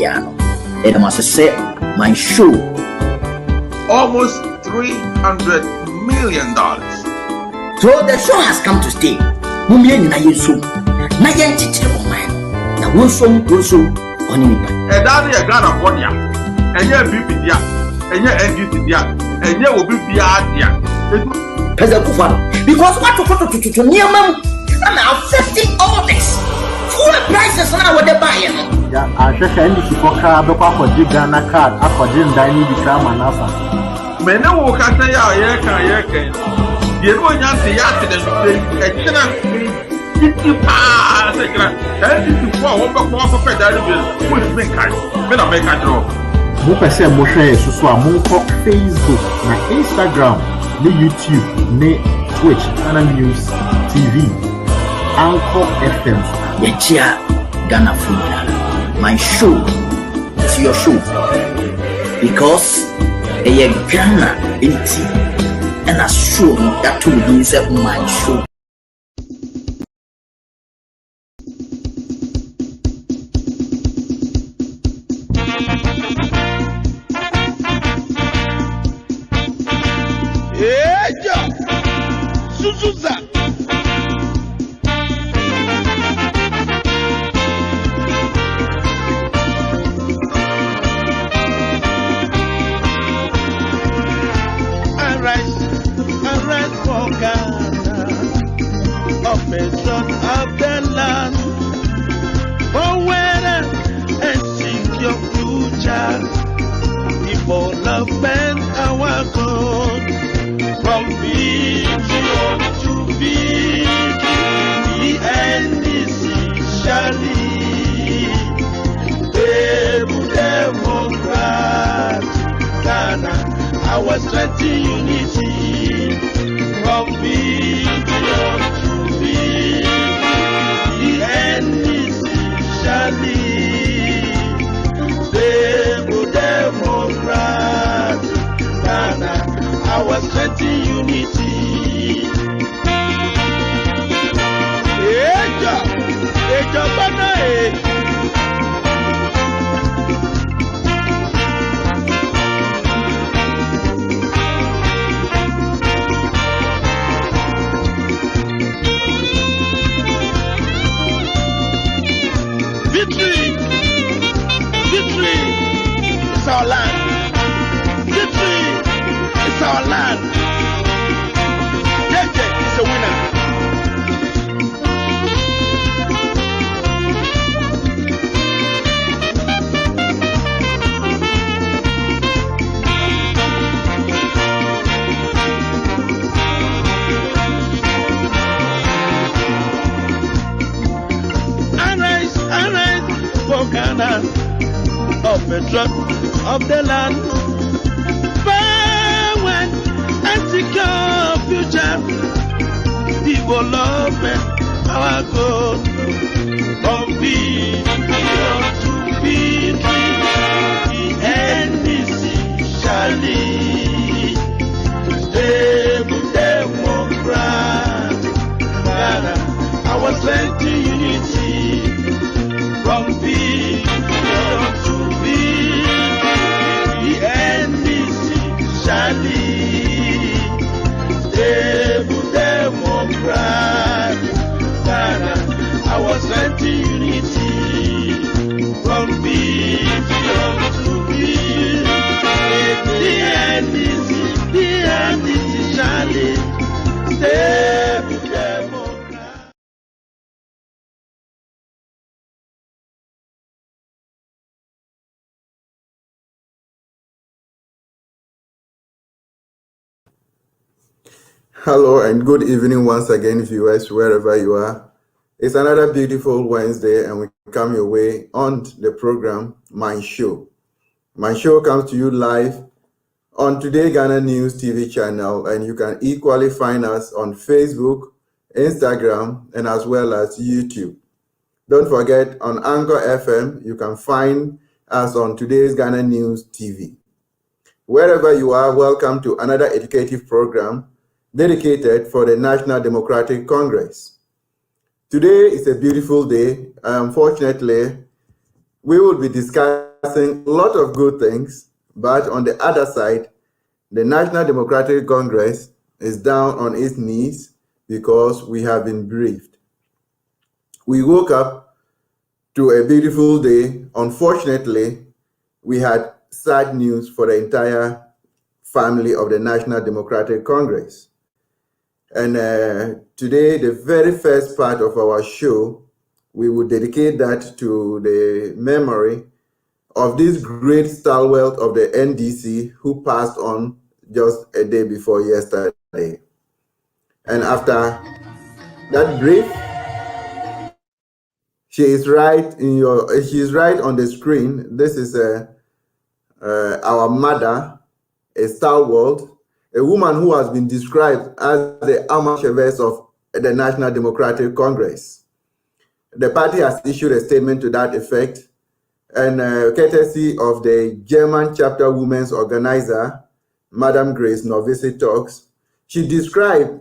piano. It must say my show. Almost $300 million. So the show has come to stay. Mumye na yesu. Na yentiche o man. Na wonso oni nipa. Edani e Ghana bodia. Enye BP dia. Enye NGT dia. Enye obi bia dia. Pesa kufano. Because what to niamam and affecting all this. Fuel prices now what they buy. Yeah, I just end the poker before Ghana card according to the drama nasa. Mene wo kata ya yeka. Ye no nyanse ya te de e kina titi pa se kira. Titi po wo ba ko da bi. Mo ti ben kai. Me na me ka draw. Mo pese mo share so a mo ko Facebook, na Instagram, na YouTube, na Twitch, TodayGhanaNews TV, Anchor FM. Yechia Ghana Football. My show is your show because a Ghana inti and a show that will be my show. Our strength in unity, from vision to victory, the end is surely stable democrat. Ghana, our strength in unity. It's our land. Victory is our land. JJ is a winner. Arise for Ghana, of the drop of the land. Power and secure future. Development, our goal. From vision to victory, the end is surely stable democrat. Ghana, our strength to unity. From vision to the end is surely stable democrat. Ghana, our strength to unity. From vision to the end is surely stable democrat. Hello and good evening once again, viewers, wherever you are. It's another beautiful Wednesday and we come your way on the program, My Show. My Show comes to you live on Today Ghana News TV channel, and you can equally find us on Facebook, Instagram, and as well as YouTube. Don't forget, on Anchor FM, you can find us on Today's Ghana News TV. Wherever you are, welcome to another educative program dedicated for the National Democratic Congress. Today is a beautiful day. Unfortunately, we will be discussing discussing a lot of good things, but on the other side, the National Democratic Congress is down on its knees because we have been briefed. We woke up to a beautiful day. Unfortunately, we had sad news for the entire family of the National Democratic Congress. And today, the very first part of our show, we will dedicate that to the memory of this great stalwart of the NDC who passed on just a day before yesterday. And after that brief, she is right on the screen. This is our mother, a stalwart, a woman who has been described as the Alma Chavez of the National Democratic Congress. The party has issued a statement to that effect, and courtesy of the German chapter women's organizer, Madam Grace Novici Talks, she described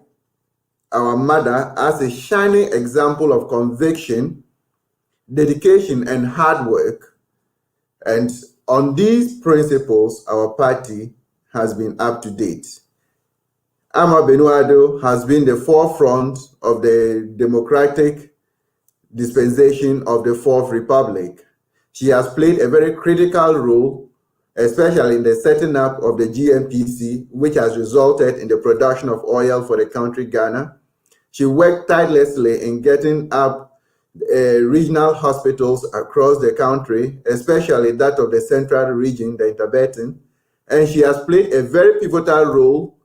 our mother as a shining example of conviction, dedication, and hard work. And on these principles, our party has been up to date. Ama Benuado has been the forefront of the democratic dispensation of the Fourth Republic. She has played a very critical role, especially in the setting up of the GMPC, which has resulted in the production of oil for the country Ghana. She worked tirelessly in getting up regional hospitals across the country, especially that of the central region, the Interbetin. And she has played a very pivotal role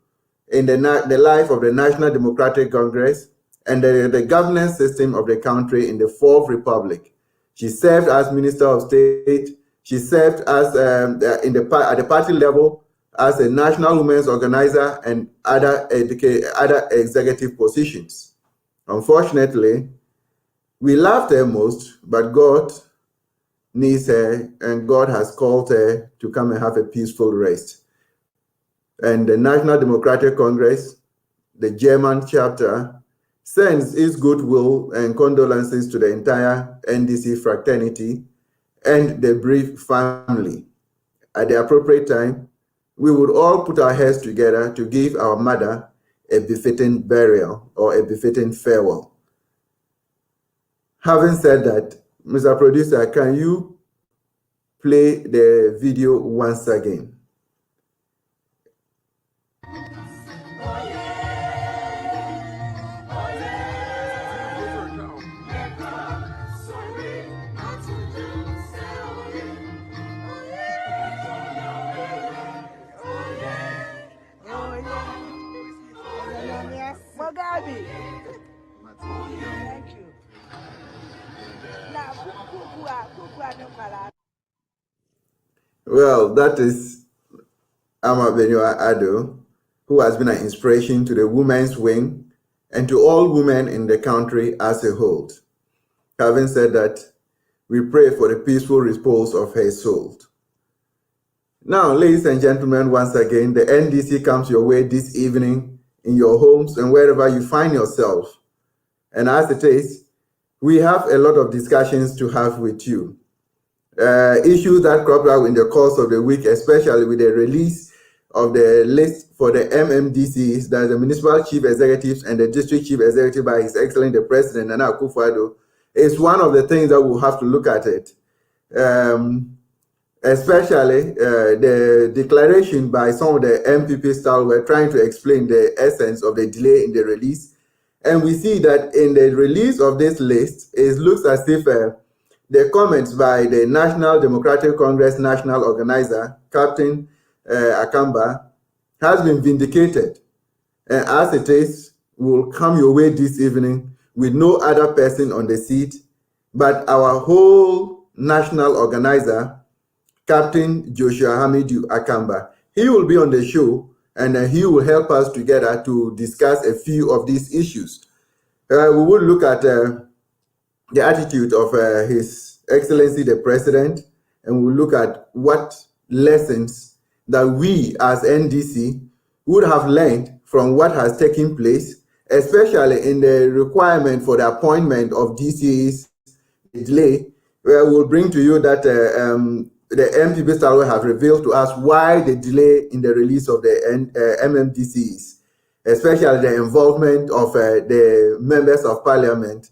in the life of the National Democratic Congress and the governance system of the country in the Fourth Republic. She served as Minister of State. She served as at the party level as a national women's organizer and other executive positions. Unfortunately, we loved her most, but God needs her, and God has called her to come and have a peaceful rest. And the National Democratic Congress, the German chapter, sends its goodwill and condolences to the entire NDC fraternity and the bereaved family. At the appropriate time, we would all put our heads together to give our mother a befitting burial or a befitting farewell. Having said that, Mr. Producer, can you play the video once again? Thank you. Well, that is Ama Benua Ado, who has been an inspiration to the women's wing and to all women in the country as a whole. Having said that, we pray for the peaceful repose of her soul. Now, ladies and gentlemen, once again, the NDC comes your way this evening in your homes and wherever you find yourself. And as it is, we have a lot of discussions to have with you. Issues that cropped up in the course of the week, especially with the release of the list for the MMDCs, that the municipal chief executives and the district chief executive by His Excellency the President, Nana Akufo-Addo, is one of the things that we'll have to look at it. Especially the declaration by some of the MPP staff were trying to explain the essence of the delay in the release. And we see that in the release of this list, it looks as if the comments by the National Democratic Congress national organizer, Captain Akamba, has been vindicated. And as it is, will come your way this evening with no other person on the seat, but our whole national organizer, Captain Joshua Hamidu Akamba. He will be on the show, and he will help us together to discuss a few of these issues. We will look at the attitude of His Excellency the President, and we'll look at what lessons that we as NDC would have learned from what has taken place, especially in the requirement for the appointment of DCAs delay, where we'll bring to you that the MPP Stalwart have revealed to us why the delay in the release of the MMDCs, especially the involvement of the members of parliament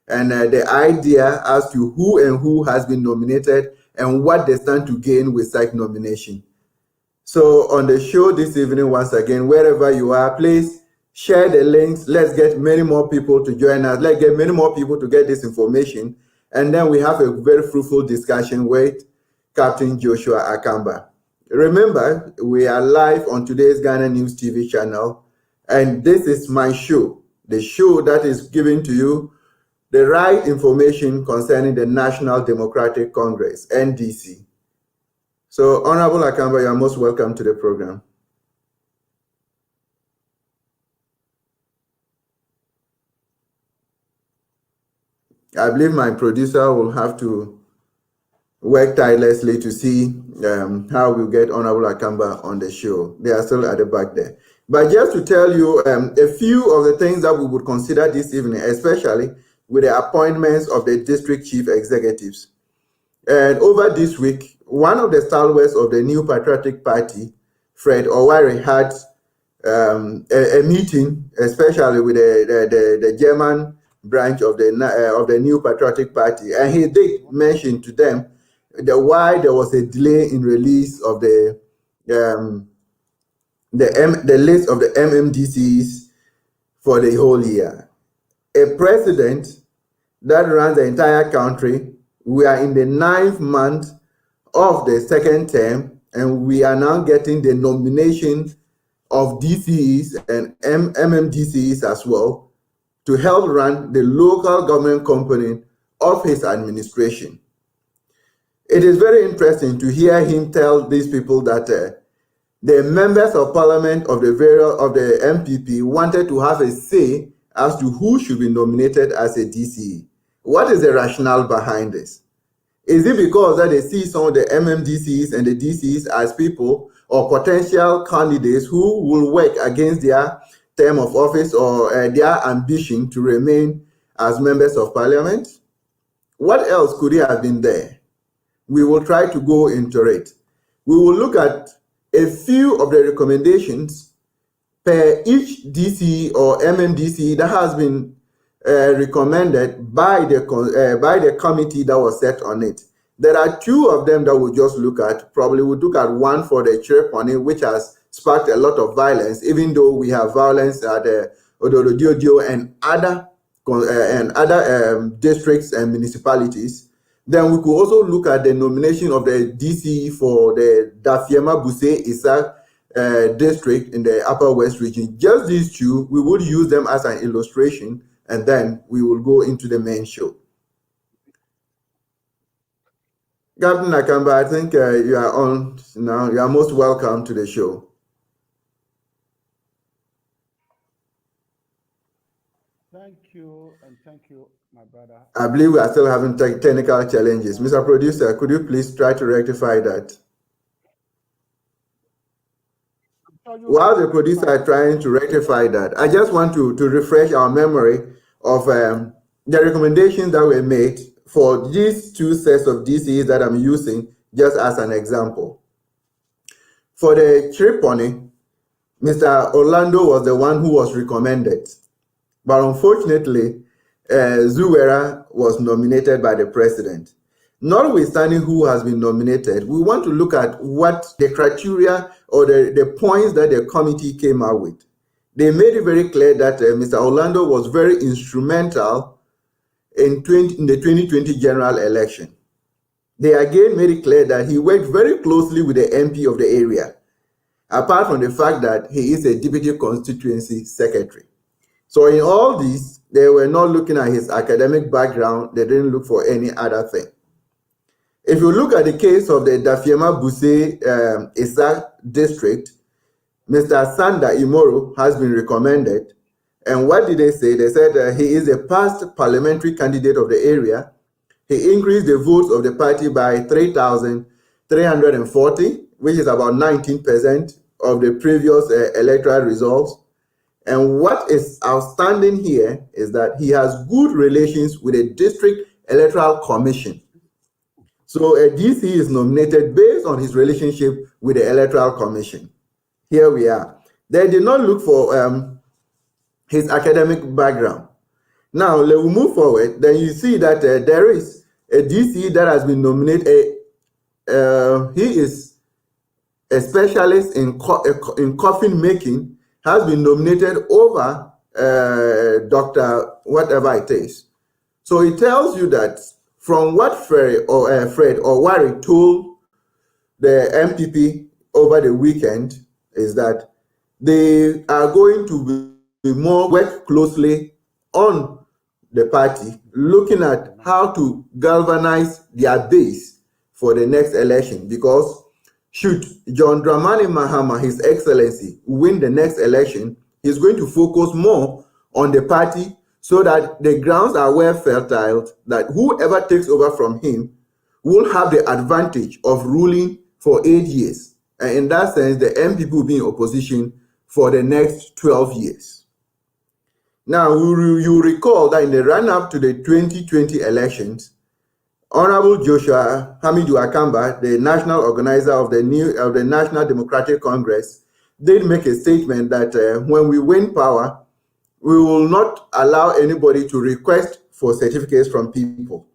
and the idea as to who has been nominated and what they stand to gain with such nomination. So on the show this evening, once again, wherever you are, please share the links. Let's get many more people to join us. Let's get many more people to get this information. And then we have a very fruitful discussion with Captain Joshua Akamba. Remember, we are live on today's Ghana News TV channel. And this is my show, the show that is giving to you the right information concerning the National Democratic Congress, NDC. So, Honorable Akamba, you are most welcome to the program. I believe my producer will have to work tirelessly to see how we'll get Honorable Akamba on the show. They are still at the back there. But just to tell you a few of the things that we would consider this evening, especially with the appointments of the district chief executives. And over this week, one of the stalwarts of the New Patriotic Party, Fred Owari, had a meeting, especially with the German branch of the New Patriotic Party, and he did mention to them why there was a delay in release of the list of the MMDCs for the whole year. A president that runs the entire country, we are in the 9th month of the second term, and we are now getting the nomination of DCEs and MMDCEs as well to help run the local government component of his administration. It is very interesting to hear him tell these people that the members of parliament of the MPP wanted to have a say as to who should be nominated as a DCE. What is the rationale behind this? Is it because that they see some of the MMDCs and the DCs as people or potential candidates who will work against their term of office or their ambition to remain as members of parliament? What else could have been there? We will try to go into it. We will look at a few of the recommendations per each DC or MMDC that has been recommended by the committee that was set on it. There are two of them that we'll just look at. Probably we'll look at one for the Chirepone, which has sparked a lot of violence, even though we have violence at the Odorodiodio and other districts and municipalities. Then we could also look at the nomination of the DC for the Dafiema Buse Isa district in the Upper West region. Just these two, we would use them as an illustration, and then we will go into the main show. Captain Akamba, I think you are on now. You are most welcome to the show. Thank you, and thank you, my brother. I believe we are still having technical challenges. Mr. Producer, could you please try to rectify that? While the producer is trying to rectify that, I just want to refresh our memory of the recommendations that were made for these two sets of DCs that I'm using just as an example. For the Chirepone, Mr. Orlando was the one who was recommended. But unfortunately, Zuwera was nominated by the president. Notwithstanding who has been nominated, we want to look at what the criteria or the points that the committee came out with. They made it very clear that Mr. Orlando was very instrumental in the 2020 general election. They again made it clear that he worked very closely with the MP of the area, apart from the fact that he is a deputy constituency secretary. So in all this, they were not looking at his academic background. They didn't look for any other thing. If you look at the case of the Dafiema Buse Isa district, Mr. Sanda Imoro has been recommended. And what did they say? They said he is a past parliamentary candidate of the area. He increased the votes of the party by 3,340, which is about 19% of the previous electoral results. And what is outstanding here is that he has good relations with the District Electoral Commission, So a DC is nominated based on his relationship with the Electoral Commission. Here we are. They did not look for his academic background. Now, let we move forward. Then you see that there is a DC that has been nominated. He is a specialist in coffin making, has been nominated over Dr. whatever it is. So it tells you that from what Fred or Wari told the MPP over the weekend is that they are going to be more work closely on the party, looking at how to galvanize their base for the next election. Because should John Dramani Mahama, His Excellency, win the next election, he's going to focus more on the party so that the grounds are well fertile, that whoever takes over from him will have the advantage of ruling for 8 years. And in that sense, the MPP will be in opposition for the next 12 years. Now, you recall that in the run-up to the 2020 elections, Honorable Joshua Hamidu Akamba, the national organizer of the National Democratic Congress, did make a statement that when we win power, we will not allow anybody to request for certificates from people.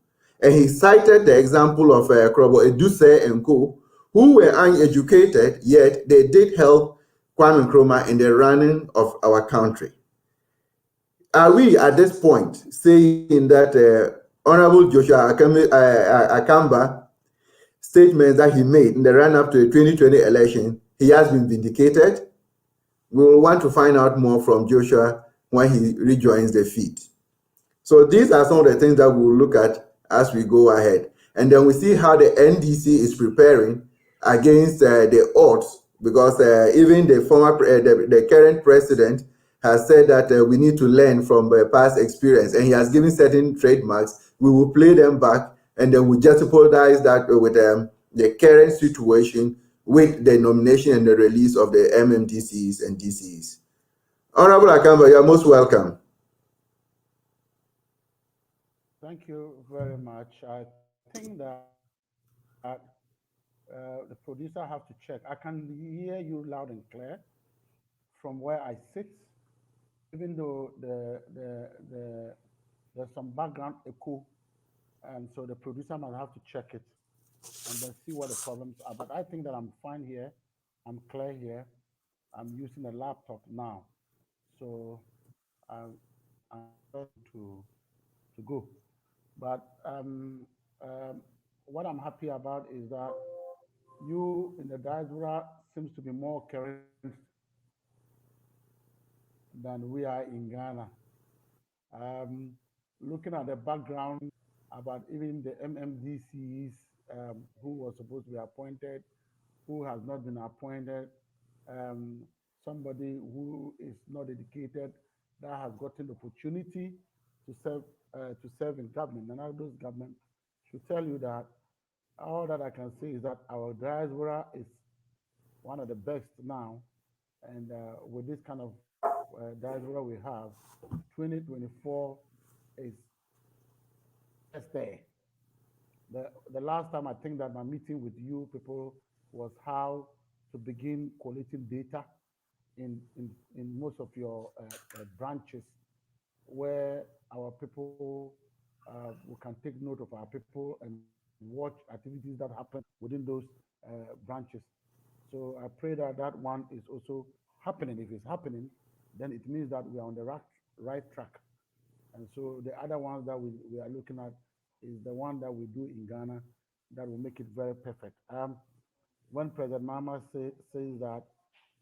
And he cited the example of Krobo Eduse and Co., who were uneducated, yet they did help Kwame Nkrumah in the running of our country. Are we at this point saying that Honorable Joshua Akamba statements that he made in the run-up to the 2020 election, he has been vindicated? We will want to find out more from Joshua when he rejoins the feed. So these are some of the things that we'll look at as we go ahead. And then we see how the NDC is preparing against the odds, because even the current president has said that we need to learn from past experience, and he has given certain trademarks. We will play them back, and then we jeopardize that with the current situation with the nomination and the release of the MMDCs and DCs. Honorable Akamba, you are most welcome. Thank you very much. I think that the producer have to check. I can hear you loud and clear from where I sit, even though there's some background echo, and so the producer might have to check it and then see what the problems are. But I think that I'm fine here. I'm clear here. I'm using a laptop now, so I'm, I'm just to go. But what I'm happy about is that you in the diaspora seems to be more current than we are in Ghana. Um, Looking at the background about even the MMDCs who was supposed to be appointed, who has not been appointed, um, somebody who is not educated that has gotten the opportunity to serve in government. And all those government should tell you that all that I can say is that our diaspora is one of the best now. And with this kind of diaspora we have, 2024 is just there. The last time I think that my meeting with you people was how to begin collating data in most of your branches where our people, we can take note of our people and watch activities that happen within those branches. So I pray that that one is also happening. If it's happening, then it means that we are on the right track. And so the other ones that we are looking at is the one that we do in Ghana that will make it very perfect. When President Mama says that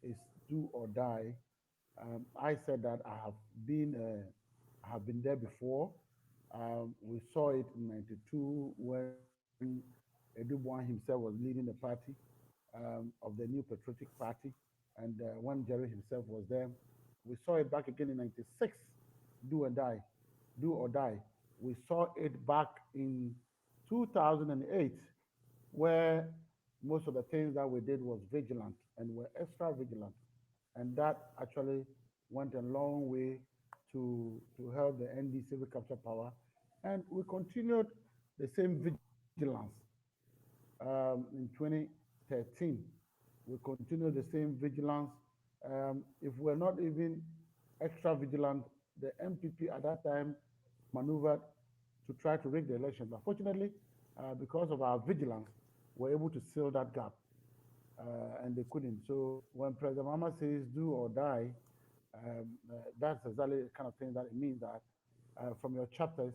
it's do or die, I said that I have been there before. We saw it in '92 when Edubwan himself was leading the party of the New Patriotic Party, and when Jerry himself was there, we saw it back again in '96. Do and die, do or die. We saw it back in 2008, where most of the things that we did was vigilant and were extra vigilant, and that actually went a long way to help the NDC recapture power, and we continued the same vigilance in 2013. We continue the same vigilance. If we're not even extra vigilant, the MPP at that time maneuvered to try to rig the election. But fortunately, because of our vigilance, we're able to seal that gap, and they couldn't. So when President Mahama says do or die, that's exactly the kind of thing that it means, that from your chapters,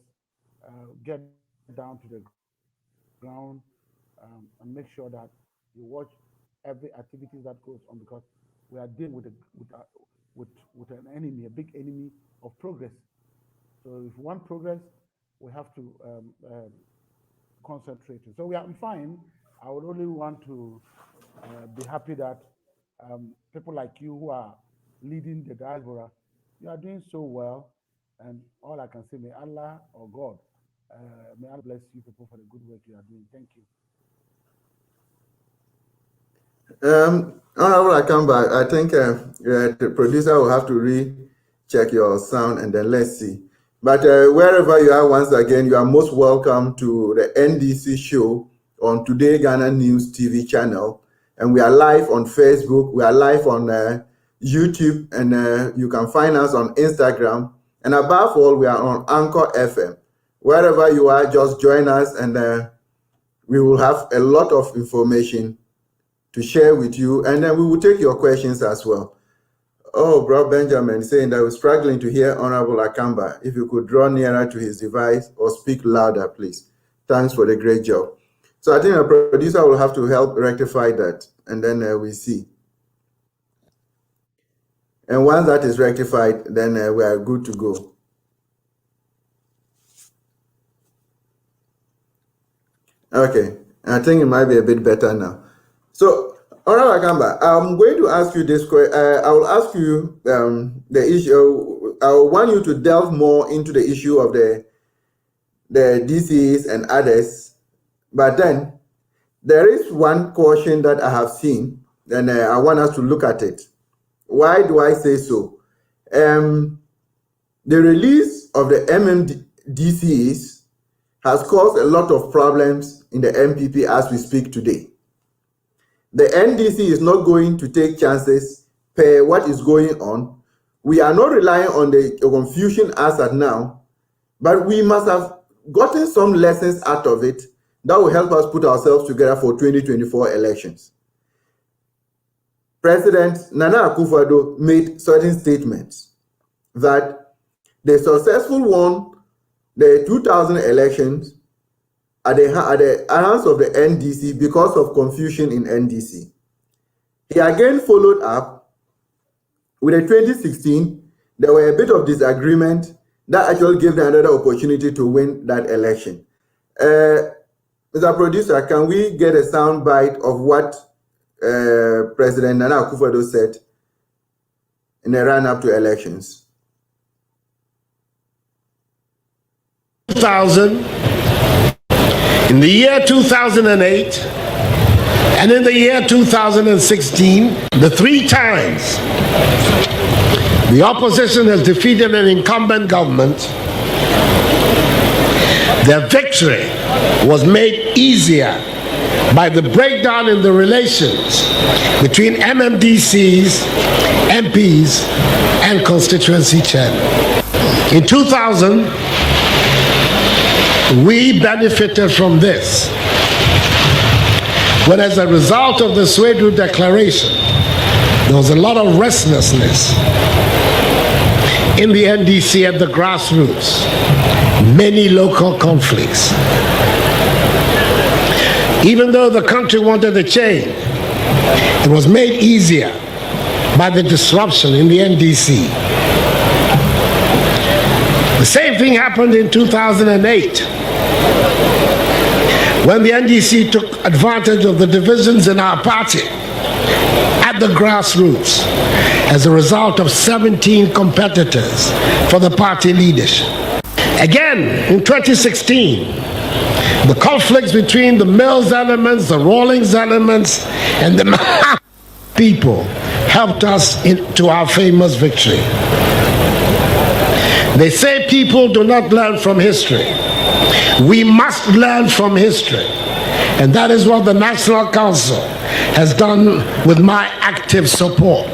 get down to the ground, and make sure that you watch every activity that goes on, because we are dealing with an enemy, a big enemy of progress. So if we want progress, we have to concentrate. So I'm fine. I would only want to be happy that people like you who are leading the diaspora, you are doing so well. And all I can say, may Allah or God, may Allah bless you people for the good work you are doing. Thank you. Honorable Akamba, I think the producer will have to recheck your sound, and then let's see. But wherever you are, once again, you are most welcome to the NDC show on Today Ghana News TV channel. And we are live on Facebook, we are live on YouTube, and you can find us on Instagram. And above all, we are on Anchor FM. Wherever you are, just join us, and we will have a lot of information to share with you, and then we will take your questions as well. Oh, Bro Benjamin saying that we're struggling to hear Honorable Akamba. If you could draw nearer to his device or speak louder, please. Thanks for the great job. So I think the producer will have to help rectify that, and then we see. And once that is rectified, then we are good to go. Okay, I think it might be a bit better now. So, Honorable Akamba, I'm going to ask you this question. I will ask you the issue. I want you to delve more into the issue of the DCs and others. But then, there is one question that I have seen, and I want us to look at it. Why do I say so? The release of the MMDCs has caused a lot of problems in the MPP as we speak today. The NDC is not going to take chances per what is going on. We are not relying on the confusion as at now, but we must have gotten some lessons out of it that will help us put ourselves together for 2024 elections. President Nana Akufo-Addo made certain statements that the successful won the 2000 elections at the hands of the NDC because of confusion in NDC. He again followed up with the 2016. There were a bit of disagreement that actually gave them another opportunity to win that election. Mr. Producer, can we get a sound bite of what President Nana Akufo-Addo said in the run-up to elections? 2000, in the year 2008, and in the year 2016, the three times the opposition has defeated an incumbent government, their victory was made easier by the breakdown in the relations between MMDCs, MPs, and constituency chairmen. In 2000, we benefited from this when, as a result of the Swedru Declaration, there was a lot of restlessness in the NDC at the grassroots, many local conflicts. Even though the country wanted a change, it was made easier by the disruption in the NDC. The same thing happened in 2008 when the NDC took advantage of the divisions in our party at the grassroots as a result of 17 competitors for the party leadership. Again, in 2016, the conflicts between the Mills elements, the Rawlings elements, and the people helped us to our famous victory. They say people do not learn from history. We must learn from history And that is what the National Council has done with my active support.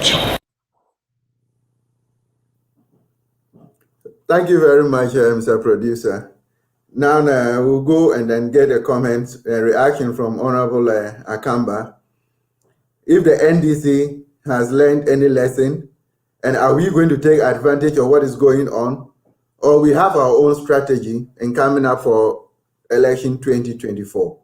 Thank you very much, Mr. Producer. Now we'll go and then get a comment, a reaction from Honorable Akamba. If the NDC has learned any lesson, and are we going to take advantage of what is going on, or we have our own strategy in coming up for election 2024?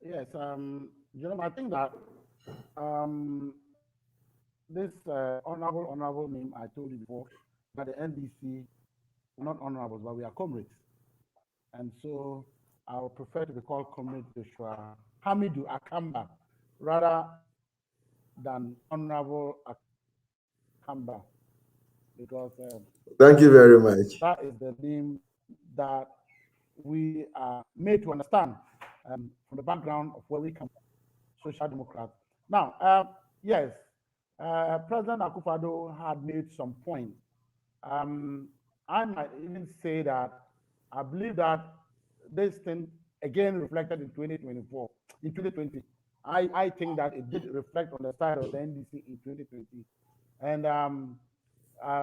Yes, Jerome, I think that this honorable name I told you before, that the NDC, not honorables, but we are comrades. And so I would prefer to be called Comrade Joshua Hamidu Akamba rather than Honorable Akamba, because thank you very much. that is the name that we are made to understand from the background of where we come from, Social Democrats. Now, yes, President Akufo-Addo had made some points. I might even say that I believe that this thing again reflected in 2024, in 2020. I think that it did reflect on the side of the NDC in 2020. And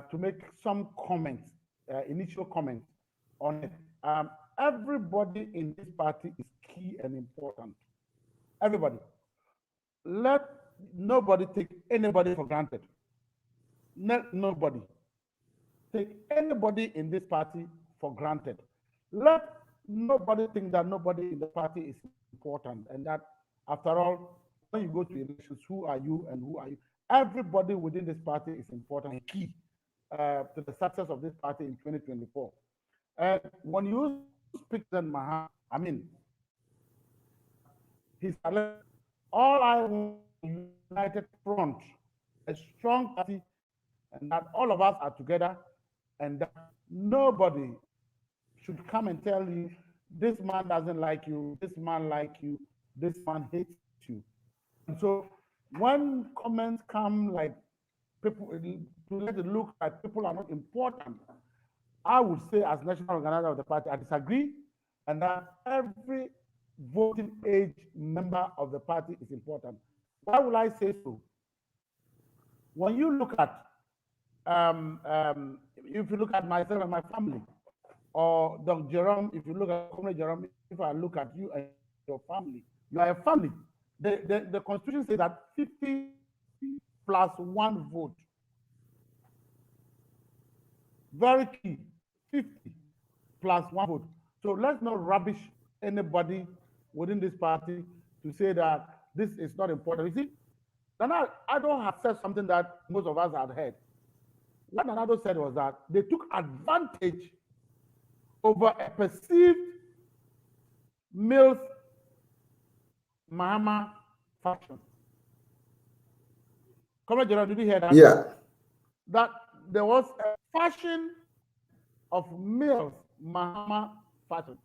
to make some comments, initial comments on it, everybody in this party is key and important. Everybody. Let nobody take anybody for granted. Let nobody take anybody in this party for granted. Let nobody think that nobody in the party is important, and that after all, when you go to elections, who are you and who are you? Everybody within this party is important and key to the success of this party in 2024. And when you speak to Maha, I mean, he's all I want is a united front, a strong party, and that all of us are together, and that nobody should come and tell you, this man doesn't like you, this man like you, this man hates you. And so when comments come like people, to let it look like people are not important, I would say as national organizer of the party, I disagree, and that every voting age member of the party is important. Why will I say so? When you look at, if you look at myself and my family, or Dr. Jerome, if you look at Comrade Jerome, if I look at you and your family, you are a family. The Constitution says that 50 plus 1 vote. Very key, 50 plus 1 vote. So let's not rubbish anybody within this party to say that this is not important. You see, Nana-Addo have said something that most of us had heard. What Nana-Addo said was that they took advantage over a perceived Mills Mahama faction. Comrade General, did you hear that? Yeah. That there was a faction of Mills Mahama faction.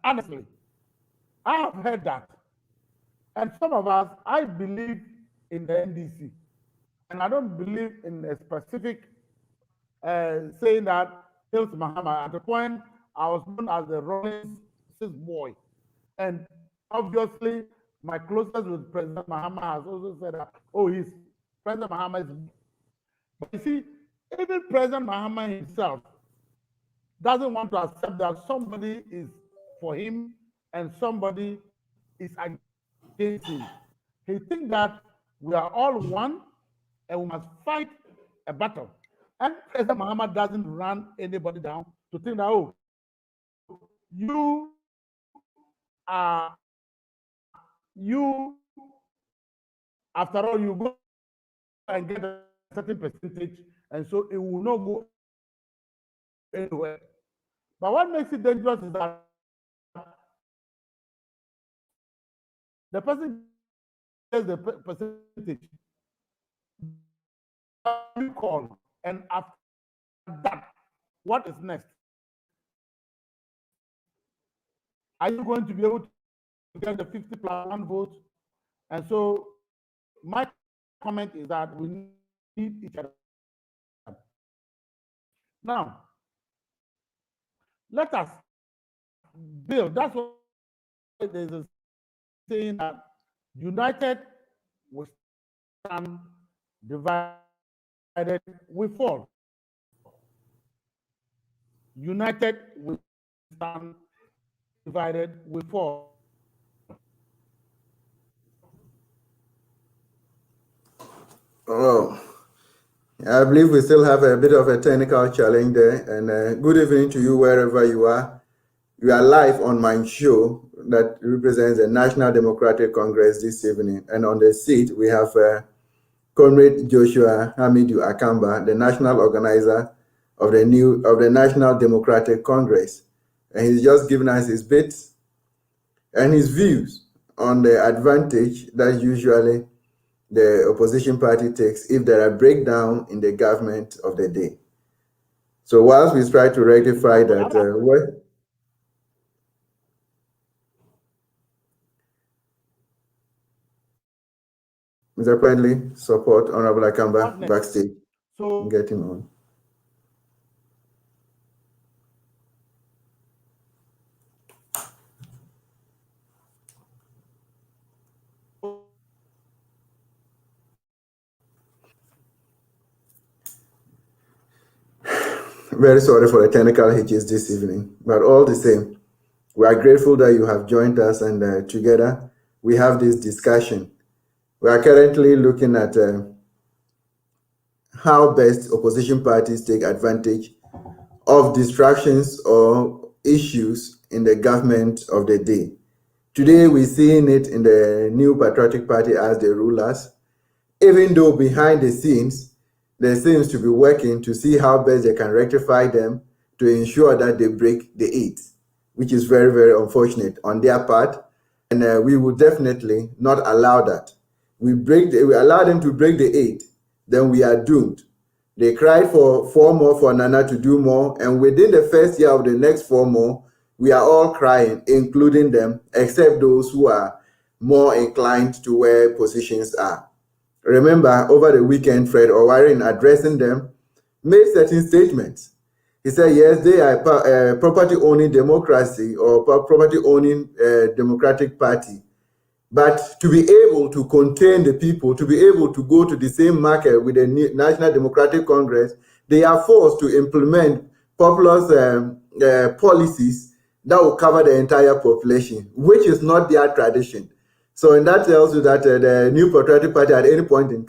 Honestly, I have heard that. And some of us, I believe in the NDC. And I don't believe in a specific saying that Mills Mahama. At the point, I was known as the Rollins boy. And obviously, my closest with President Mahama has also said that, oh, President Mahama is. But you see, even President Mahama himself doesn't want to accept that somebody is for him and somebody is against him. He thinks that we are all one and we must fight a battle. And President Mahama doesn't run anybody down to think that, oh, you after all, you go and get a certain percentage, and so it will not go anywhere. But what makes it dangerous is that the person gets the percentage, you call, and after that, what is next? Are you going to be able to get the 50 plus 1 vote? And so my comment is that we need each other. Now, let us build. That's what there's a saying that united we stand, divided we fall. United we stand, divided we fall. Oh, I believe we still have a bit of a technical challenge there. And good evening to you wherever you are. We are live on my show that represents the National Democratic Congress this evening. And on the seat, we have Comrade Joshua Hamidu Akamba, the national organizer of the National Democratic Congress. And he's just given us his bits and his views on the advantage that usually the opposition party takes if there are breakdowns in the government of the day. So whilst we try to rectify that, Mr. Friendly, support Honorable Akamba backstage. So get him on. Very sorry for the technical hitches this evening, but all the same, we are grateful that you have joined us, and together we have this discussion. We are currently looking at how best opposition parties take advantage of distractions or issues in the government of the day. Today, we're seeing it in the New Patriotic Party as the rulers, even though behind the scenes, there seems to be working to see how best they can rectify them to ensure that they break the 8, which is very, very unfortunate on their part. And we will definitely not allow that. We allow them to break the 8, then we are doomed. They cried for 4 more for Nana to do more, and within the first year of the next 4 more, we are all crying, including them, except those who are more inclined to where positions are. Remember, over the weekend, Fred Owarin, addressing them, made certain statements. He said, yes, they are property-owning democracy or property-owning democratic party. But to be able to contain the people, to be able to go to the same market with the National Democratic Congress, they are forced to implement populist policies that will cover the entire population, which is not their tradition. So and that tells you that the New Patriotic Party at any point in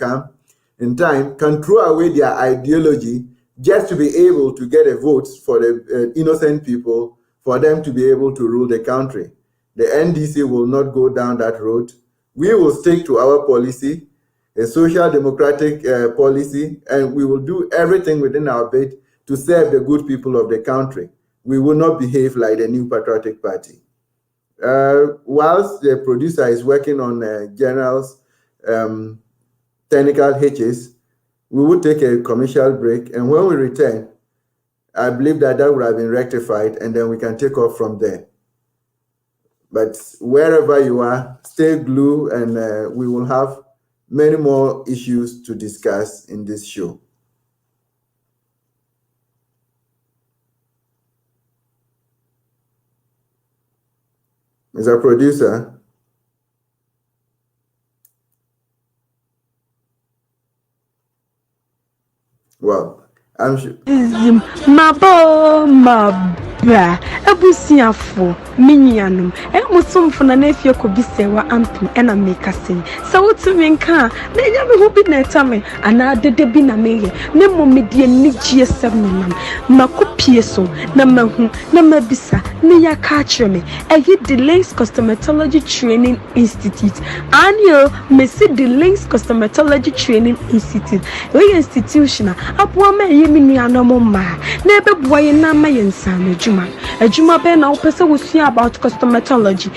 time can throw away their ideology just to be able to get a vote for the innocent people, for them to be able to rule the country. The NDC will not go down that road. We will stick to our policy, a social democratic policy, and we will do everything within our bid to serve the good people of the country. We will not behave like the New Patriotic Party. Whilst the producer is working on General's technical hitches, we will take a commercial break, and when we return, I believe that would have been rectified, and then we can take off from there. But wherever you are, stay glued, and we will have many more issues to discuss in this show. Mr. Producer. Well, I'm sure. Bra ebusiafo minyanum musumfo na efie ko bisewa ampim ena meka sei sa wotumi nka na nya me ho bi na etame ana dede bi na meye ne momedie ni gie semnam makopie so na mahu na mabisa ne ya ka kire me the Links Cosmetology Training Institute annual Messi the Links Cosmetology Training Institute we institution apo ma yemi nuanom ma na ebebuwa ye na ma yensa Ejuma be na opese wusua about cosmetology,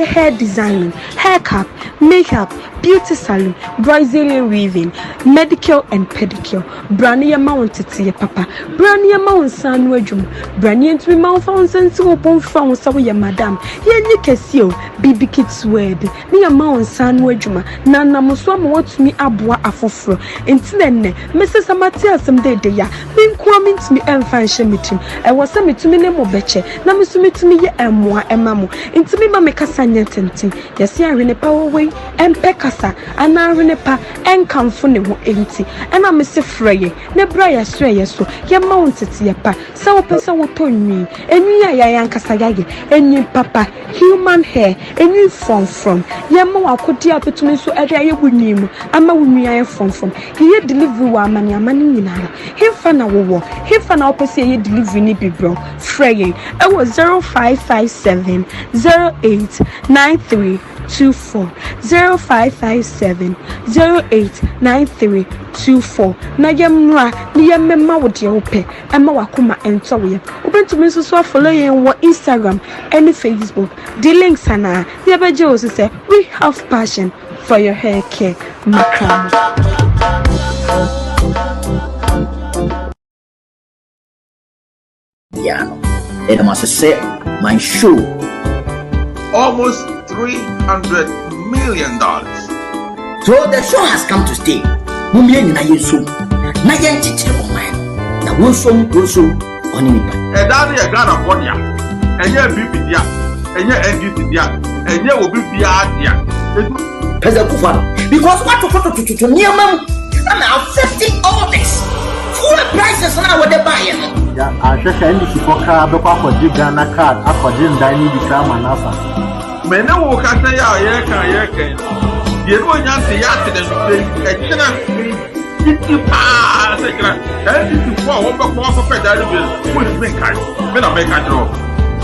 hair designing, haircut, makeup, beauty salon, Brazilian weaving, medical and pedicure. Brania mountete papa, brania mount san wejum, brania to mount found sense open from so ya madam. Ye kesio, bibi kids word, near mount san wejuma, nana muswam what me abwa afofro. Intine, Mrs. Amatia some day ya, been coming to me and fashion meeting. I was sent to me mo beche na me so metumi ye emmoa ema mo ntimi ma me kasa nya tenten yesi ahwene pa wo we empe kasa ana ahwene pa enkamfo ne ho enti ena me se freye ne bra ya so ye so ye ma wontete ye pa se wo pese wo tonwi enwi ya yan kasa yage enwi papa human hair enwi from ye ma wakodi apetumi so ade aye bunyimu ama wunwi aye from ye delivery wa amani nyinara hefa na wo hefa na opese ye delivery ni bibro freye e was 0557 089324 0557 089324 na yemra ni yemma wo de ope ema wakoma ento wo ye obentumi so so follow yen wo Instagram and Facebook the links ana ye beje o say we have passion for your hair care makram. It must say my show. Almost $300 million. So the show has come to stay. Mumye na yesu. Na yentiche o man. Na wonso oni nipa. E da na Ghana for dia. Enye BP dia. Enye NDC dia. Enye obi bia dia. President Kufuor, because what to near mom I'm affecting all this. Fuel prices now what they buy. Yeah, I just NDC for car be kwa Ghana card akwaje ndai ni bikra manasa. Mene wo ka say ya ye kan. Ye no nya se ya te de say e kina titi pa se kira. NDC for wo be kwa pe da bi. Wo me kan. Me na me kan draw.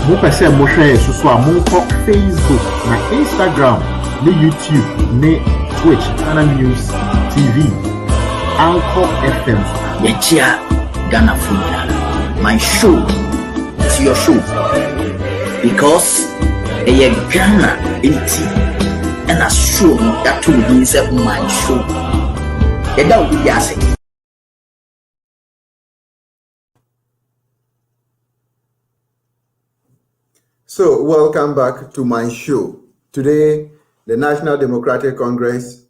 Mo pese mo hwe susu a mo ko Facebook na Instagram ni YouTube ni Twitch TodayGhanaNews TV Anchor FM Yechia Ghana Funeral. My show is your show because a Ghana inti and a show that will be my show. That will be asking. So, welcome back to my show. Today, the National Democratic Congress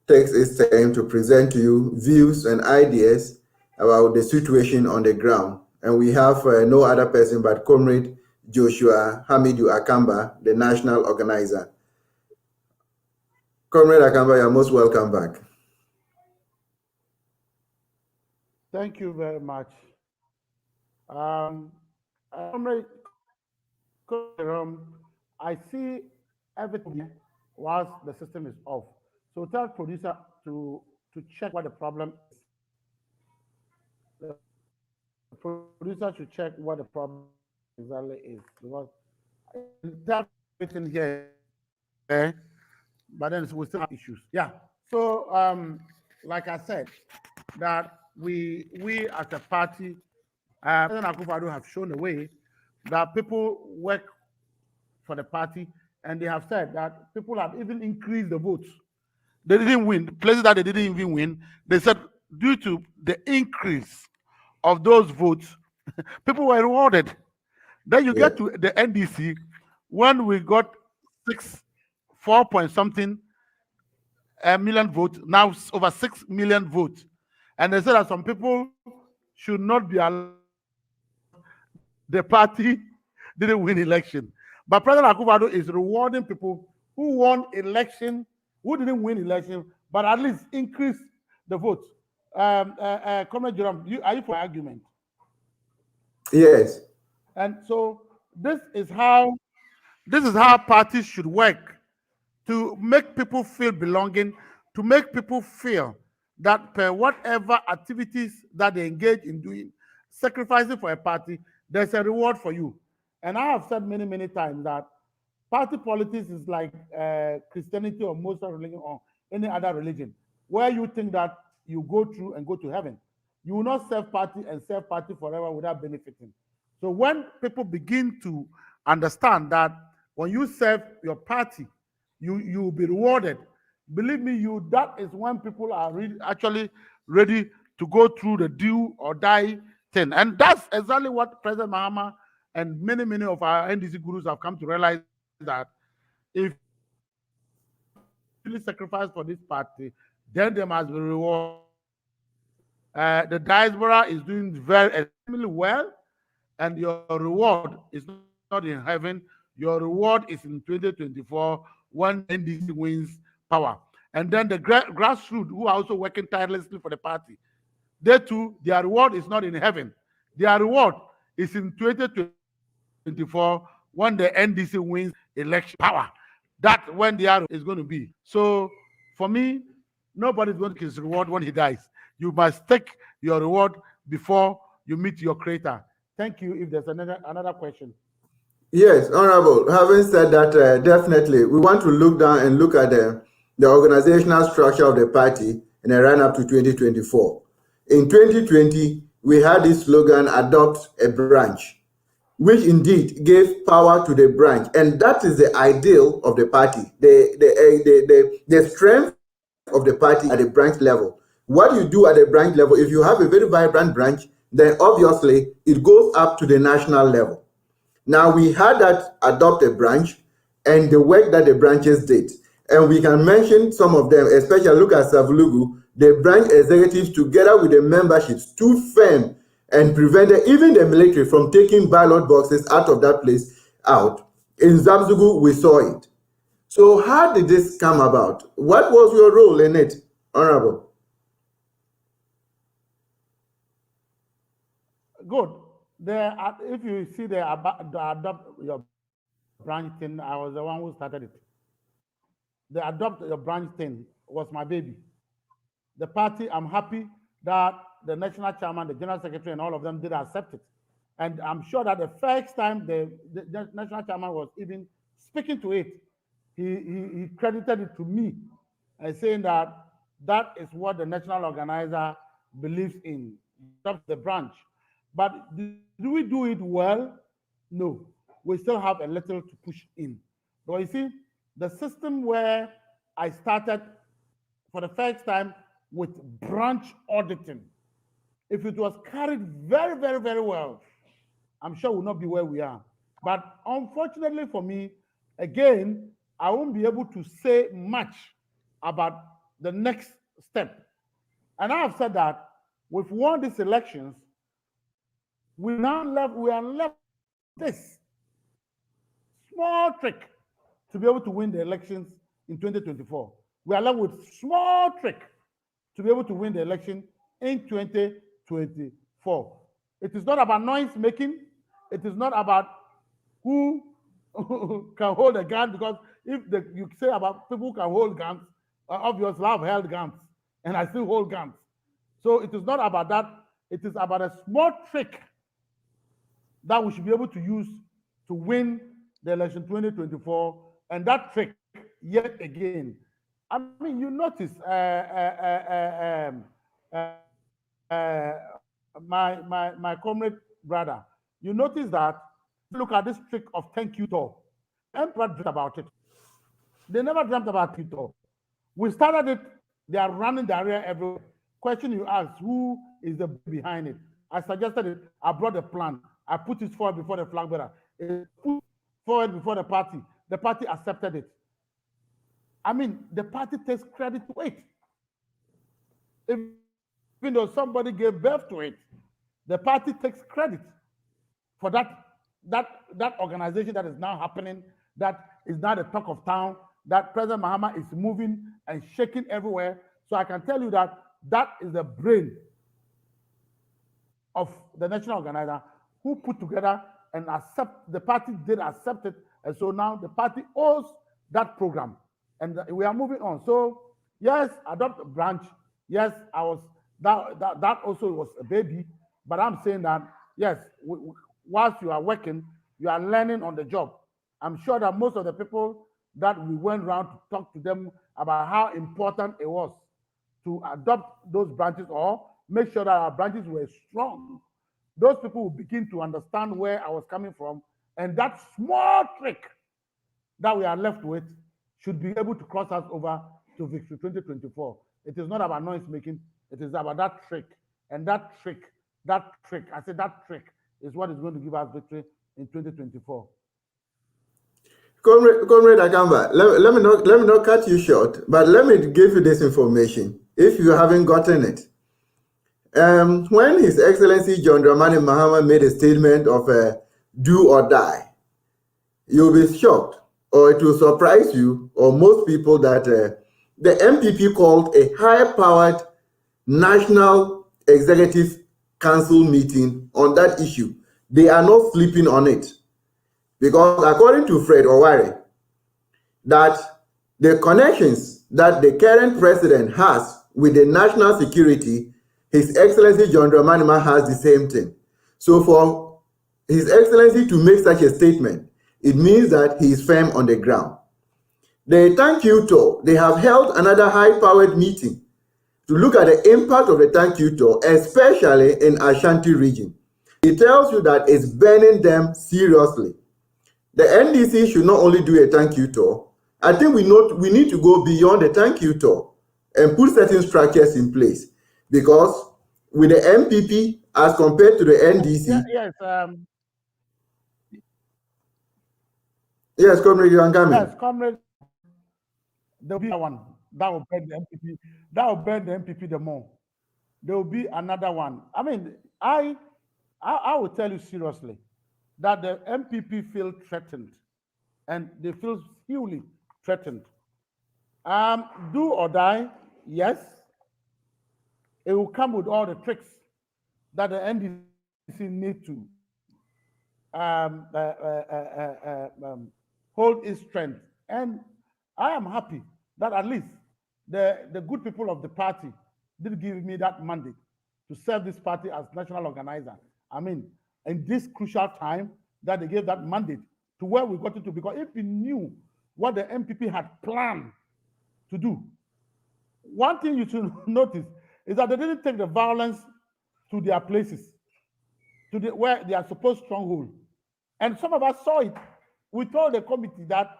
takes its time to present to you views and ideas about the situation on the ground. And we have no other person but Comrade Joshua Hamidu Akamba, the national organizer. Comrade Akamba, you're most welcome back. Thank you very much. Comrade, I see everything whilst the system is off. So tell producer to check what the problem is. The producer should check what the problem exactly is because that's everything here, but then we still have issues. Yeah. So like I said, that we as a party, President Akufo-Addo have shown a way that people work for the party, and they have said that people have even increased the votes. They didn't win. Places that they didn't even win, they said due to the increase of those votes, people were rewarded. Then you get to the NDC, when we got 4 point something million votes, now over 6 million votes. And they said that some people should not be allowed. The party didn't win election. But President Akufo-Addo is rewarding people who won election, who didn't win election, but at least increase the votes. Comrade Jerome, are you for argument? Yes. And so this is how parties should work, to make people feel belonging, to make people feel that per whatever activities that they engage in doing, sacrificing for a party, there's a reward for you. And I have said many, many times that party politics is like Christianity or Muslim religion or any other religion, where you think that you go through and go to heaven. You will not serve party and serve party forever without benefiting. So when people begin to understand that when you serve your party, you will be rewarded. Believe me, that is when people are actually ready to go through the do or die thing. And that's exactly what President Mahama and many, many of our NDC gurus have come to realize, that if you really sacrifice for this party, then there must be reward. The diaspora is doing very extremely well. and your reward is not in heaven. Your reward is in 2024 when NDC wins power. And then the grassroots who are also working tirelessly for the party, they too, their reward is not in heaven. Their reward is in 2024 when the NDC wins election power. That's when their is going to be. So for me, nobody's going to get his reward when he dies. You must take your reward before you meet your creator. Thank you. If there's another question. Yes, Honorable. Having said that, definitely, we want to look down and look at the organizational structure of the party in a run up to 2024. In 2020, we had this slogan, adopt a branch, which indeed gave power to the branch. And that is the ideal of the party, the strength of the party at the branch level. What you do at the branch level, if you have a very vibrant branch, then obviously it goes up to the national level. Now, we had that adopt a branch and the work that the branches did. And we can mention some of them, especially look at Savulugu. The branch executives, together with the memberships, stood firm and prevented even the military from taking ballot boxes out of that place out. In Zabzugu, we saw it. So how did this come about? What was your role in it, Honorable? Good. If you see the adopt your branch thing, I was the one who started it. The adopt your branch thing was my baby. The party, I'm happy that the national chairman, the general secretary, and all of them did accept it. And I'm sure that the first time the national chairman was even speaking to it, he credited it to me and saying that is what the national organizer believes in, the branch. But do we do it well? No. We still have a little to push in. But you see, the system where I started for the first time with branch auditing, if it was carried very, very, very well, I'm sure we'll not be where we are. But unfortunately for me, again, I won't be able to say much about the next step. And I have said that we've won these elections. We are left with this small trick to be able to win the elections in 2024. We are left with small trick to be able to win the election in 2024. It is not about noise making. It is not about who can hold a gun, because if you say about people who can hold guns, obviously I've held guns and I still hold guns. So it is not about that. It is about a small trick that we should be able to use to win the election 2024. And that trick, yet again, I mean, you notice my comrade brother, you notice that, look at this trick of thank you tour. Emperor dreamt about it. They never dreamt about it all. We started it, they are running the area everywhere. Question you ask, who is the behind it? I suggested it, I brought a plan. I put it forward before the flag bearer. It put forward before the party. The party accepted it. I mean, the party takes credit to it. Even though somebody gave birth to it, the party takes credit for that organization that is now happening, that is now the talk of town, that President Mahama is moving and shaking everywhere. So I can tell you that that is the brain of the national organizer who put together and the party did accept it. And so now the party owes that program. And we are moving on. So yes, adopt a branch. Yes, that also was a baby. But I'm saying that, yes, whilst you are working, you are learning on the job. I'm sure that most of the people that we went around to talk to them about how important it was to adopt those branches or make sure that our branches were strong, those people will begin to understand where I was coming from. And that small trick that we are left with should be able to cross us over to victory 2024. It is not about noise making, it is about that trick. And that trick, I said that trick is what is going to give us victory in 2024. Comrade Akamba, let me not cut you short, but let me give you this information if you haven't gotten it. when His Excellency John Dramani Mahama made a statement of do or die, you'll be shocked, or it will surprise you, or most people, that the MPP called a high-powered National Executive Council meeting on that issue. They are not sleeping on it. Because according to Fred Oware, that the connections that the current president has with the national security, His Excellency John Dramani Mahama has the same thing. So for His Excellency to make such a statement, it means that he is firm on the ground. The thank you tour, they have held another high-powered meeting to look at the impact of the thank you tour, especially in Ashanti region. It tells you that it's burning them seriously. The NDC should not only do a thank you tour. I think we need to go beyond the thank you tour and put certain structures in place, because with the MPP as compared to the NDC. Yes, Comrade, you are coming. Yes, Comrade. There will be one that will burn the MPP. That will burn the MPP the more. There will be another one. I mean, I will tell you seriously that the MPP feel threatened, and they feel hugely threatened. Do or die, yes. It will come with all the tricks that the NDC need to hold its strength. And I am happy that at least the good people of the party did give me that mandate to serve this party as national organizer. I mean, in this crucial time that they gave that mandate to where we got into, because if we knew what the MPP had planned to do, one thing you should notice is that they didn't take the violence to their places, to where they are supposed stronghold. And some of us saw it. We told the committee that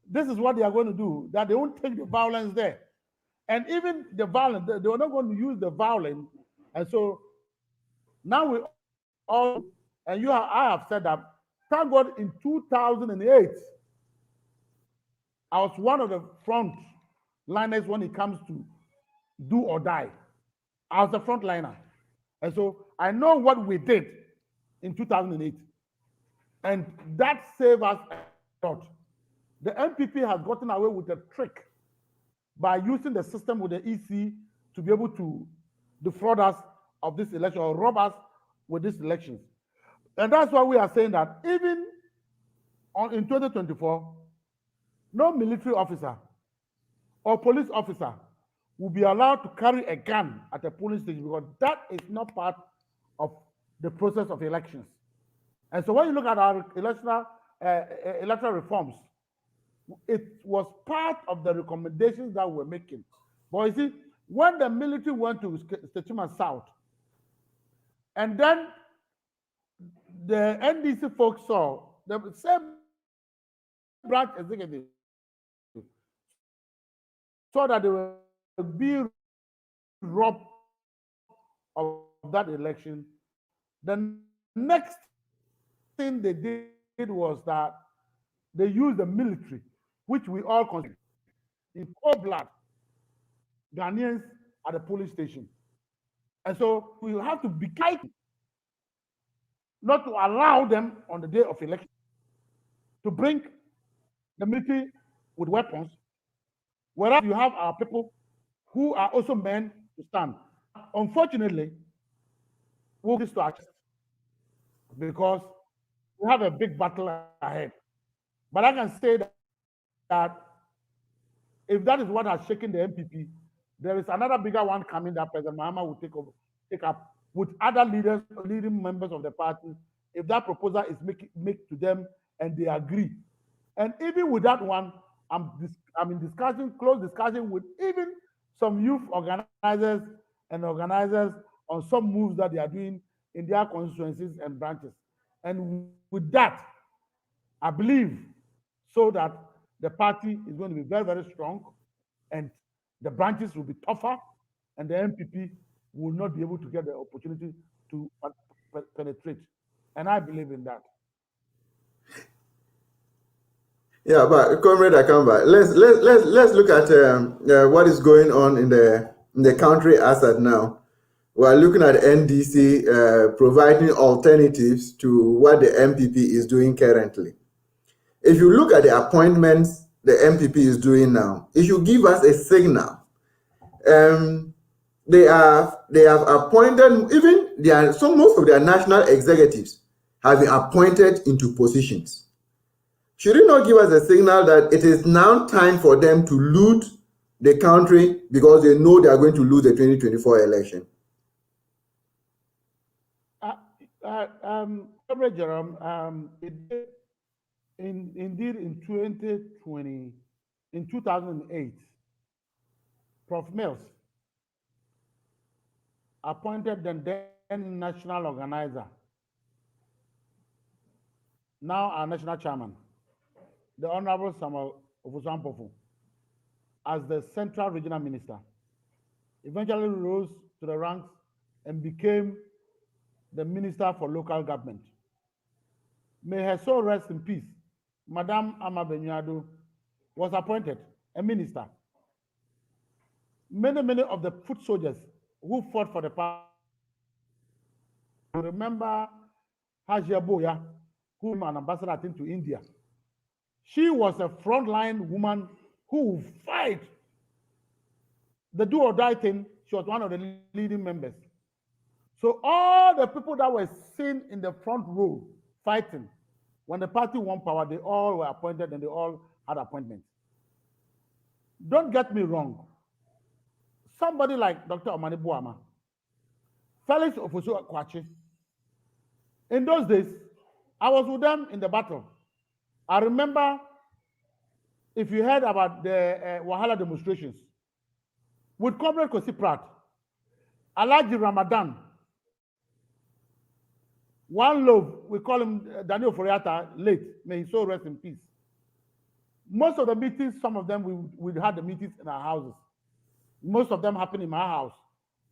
this is what they are going to do, that they won't take the violence there. And even the violence, they were not going to use the violence. And so now we all, and I have said that, thank God in 2008, I was one of the front liners when it comes to do or die. I was the front liner. And so I know what we did in 2008. And that saved us a lot. The MPP has gotten away with a trick by using the system with the EC to be able to defraud us of this election or rob us with these elections. And that's why we are saying that even in 2024, no military officer or police officer will be allowed to carry a gun at a polling station, because that is not part of the process of elections. And so when you look at our electoral reforms, it was part of the recommendations that we're making. But you see, when the military went to Stettima South, and then the NDC folks saw the same branch executive saw that they were being robbed of that election, the next thing they did was that they used the military, which we all consider in cold blood Ghanaians at the polling station. And so we will have to be careful not to allow them on the day of election to bring the military with weapons, whereas you have our people who are also men to stand. Unfortunately, we'll do this to our chest because we have a big battle ahead. But I can say that if that is what has shaken the MPP, there is another bigger one coming that President Mahama will take up with other leading members of the party, if that proposal is made to them and they agree. And even with that one, I'm in close discussion with even some youth organizers on some moves that they are doing in their constituencies and branches. And with that, I believe so that the party is going to be very, very strong, and the branches will be tougher, and the MPP will not be able to get the opportunity to penetrate. And I believe in that. Yeah, but Comrade Akamba, let's look at what is going on in the country as at now. We are looking at NDC providing alternatives to what the MPP is doing currently. If you look at the appointments the MPP is doing now, it should give us a signal. They have appointed, even most of their national executives have been appointed into positions. Should it not give us a signal that it is now time for them to loot the country because they know they are going to lose the 2024 election? Comrade Jerome, indeed in 2008, Prof. Mills appointed the then national organizer, now our national chairman, the Honorable Samuel Ofusampofu, as the Central Regional Minister. Eventually rose to the ranks and became the Minister for Local Government. May her soul rest in peace. Madame Ama Benyado was appointed a minister. Many of the foot soldiers who fought for the party, remember Hajia Boya, who was an ambassador, I think, to India. She was a frontline woman who would fight the do or die thing. She was one of the leading members. So all the people that were seen in the front row fighting, when the party won power, they all were appointed and they all had appointments. Don't get me wrong. Somebody like Dr. Omani Buama, Felix Ofosu Kwachi, in those days, I was with them in the battle. I remember, if you heard about the Wahala demonstrations, with Comrade Kosi Pratt, Alaji Ramadan, One Love, we call him Daniel Foriata, late, may his soul rest in peace. Most of the meetings, some of them, we had the meetings in our houses. Most of them happened in my house.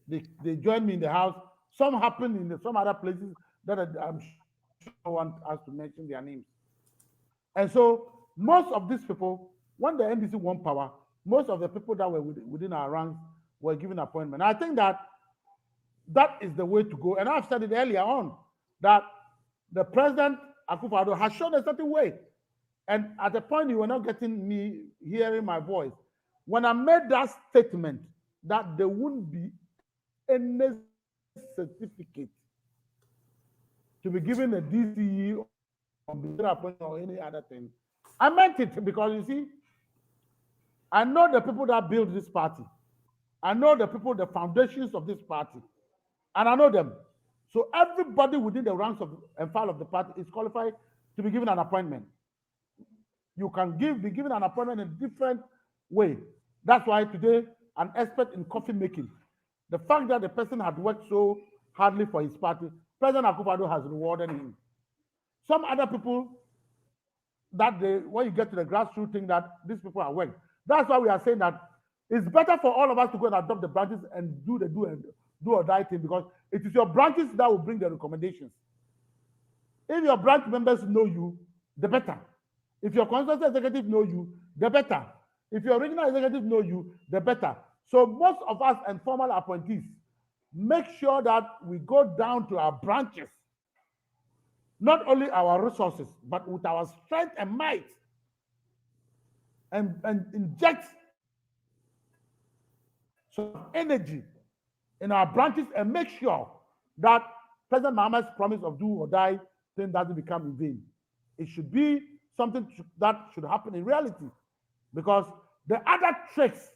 They joined me in the house. Some happened in some other places that I'm sure I want us to mention their names. And so most of these people, when the NDC won power, most of the people that were within our ranks were given appointment. I think that is the way to go. And I've said it earlier on, that the President Akufo-Addo has shown a certain way. And at the point you were not getting me hearing my voice, when I made that statement that there wouldn't be any certificate to be given a DCE or any other thing, I meant it, because you see, I know the people that built this party. I know the people, the foundations of this party, and I know them. So everybody within the ranks of and file of the party is qualified to be given an appointment. You can be given an appointment in a different way. That's why today, an expert in coffee making, the fact that the person had worked so hardly for his party, President Akufo-Addo has rewarded him. Some other people, when you get to the grassroots thing, that these people are worked. That's why we are saying that it's better for all of us to go and adopt the branches and do or die thing, because it is your branches that will bring the recommendations. If your branch members know you, the better. If your constituency executive know you, the better. If your regional executive know you, the better. So most of us and formal appointees, make sure that we go down to our branches, not only our resources, but with our strength and might, and inject some energy in our branches and make sure that President Mahama's promise of do or die thing doesn't become in vain. It should be something that should happen in reality, because the other tricks,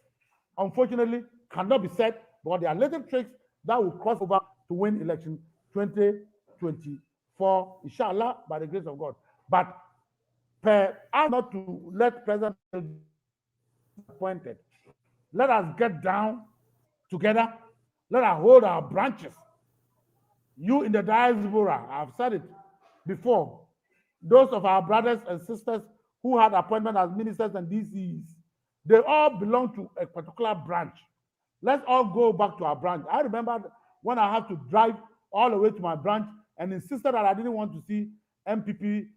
unfortunately, cannot be said, but there are little tricks that will cross over to win election 2024, inshallah, by the grace of God. But not to let President be appointed. Let us get down together. Let us hold our branches. You in the diaspora, I've said it before, those of our brothers and sisters who had appointment as ministers and DCs, they all belong to a particular branch. Let's all go back to our branch. I remember when I had to drive all the way to my branch and insisted that I didn't want to see MPP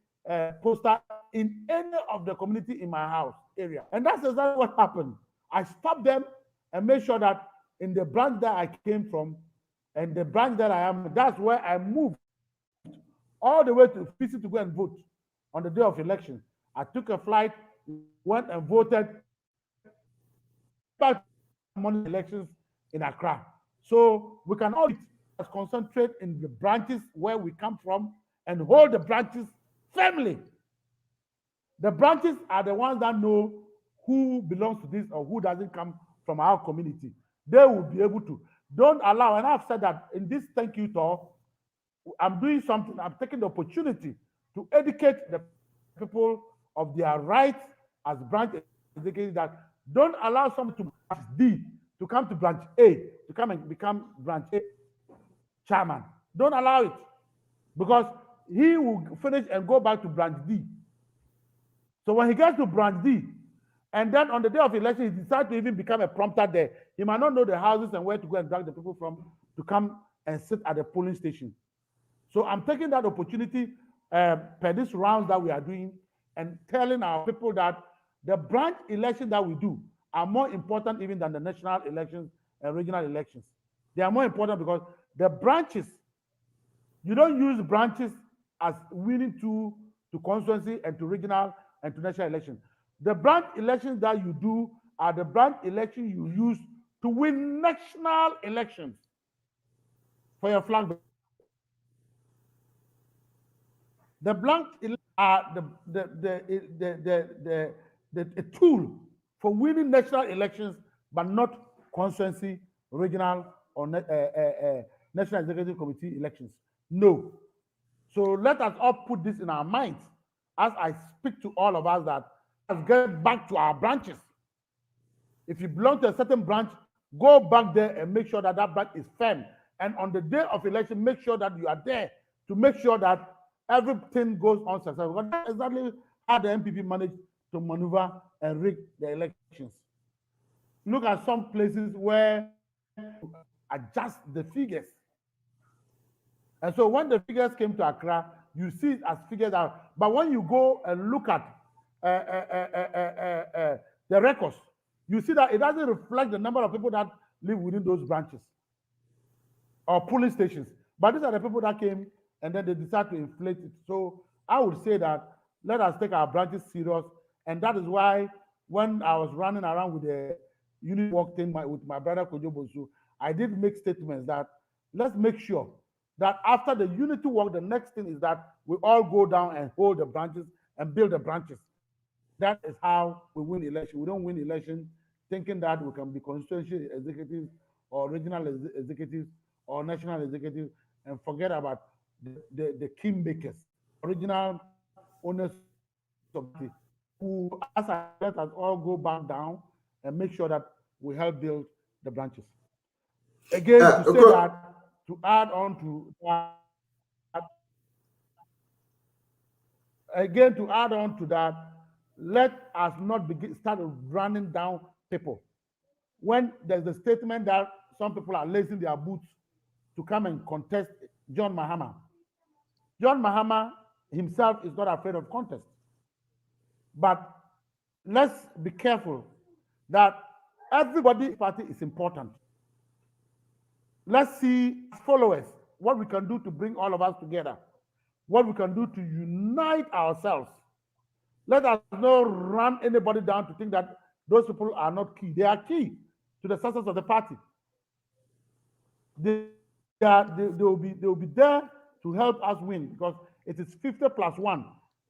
poster in any of the community in my house area. And that's exactly what happened. I stopped them and made sure that in the branch that I came from, And the branch that I am, that's where I moved all the way to Fisi to go and vote on the day of election. I took a flight, went and voted back morning elections in Accra. So we can all concentrate in the branches where we come from and hold the branches firmly. The branches are the ones that know who belongs to this or who doesn't come from our community. They will be able to. Don't allow, and I've said that in this thank you talk, I'm doing something, I'm taking the opportunity to educate the people of their rights as branch executives, that don't allow someone to branch D to come to branch A, to come and become branch A chairman. Don't allow it, because he will finish and go back to branch D. So when he gets to branch D, and then on the day of election, he decides to even become a prompter there, he might not know the houses and where to go and drag the people from to come and sit at the polling station. So I'm taking that opportunity per this round that we are doing and telling our people that the branch elections that we do are more important even than the national elections and regional elections. They are more important because the branches, you don't use branches as winning to constituency and to regional and to national elections. The branch elections that you do are the branch elections you use to win national elections for your flag. The blank are a tool for winning national elections, but not constituency, regional, or national executive committee elections. No. So let us all put this in our minds as I speak to all of us, that let's get back to our branches. If you belong to a certain branch, go back there and make sure that that branch is firm. And on the day of election, make sure that you are there to make sure that everything goes on successfully. That's exactly how the MPP managed to maneuver and rig the elections. Look at some places where adjust the figures. And so when the figures came to Accra, you see it as figures out. But when you go and look at the records, you see that it doesn't reflect the number of people that live within those branches or polling stations. But these are the people that came and then they decided to inflate it. So I would say that let us take our branches serious. And that is why when I was running around with the unit work team with my brother Kojo Bosu, I did make statements that let's make sure that after the unity work, the next thing is that we all go down and hold the branches and build the branches. That is how we win election. We don't win election thinking that we can be constituency executives or regional executives or national executives and forget about the kingmakers, original owners of the who, as I let us all go back down and make sure that we help build the branches. Again, to say that, to add on to that, let us not start running down people. When there's a statement that some people are lacing their boots to come and contest John Mahama. John Mahama himself is not afraid of contest. But let's be careful that everybody's party is important. Let's see, as followers, what we can do to bring all of us together, what we can do to unite ourselves. Let us not run anybody down to think that those people are not key. They are key to the success of the party. They will be there to help us win because it is 50+1.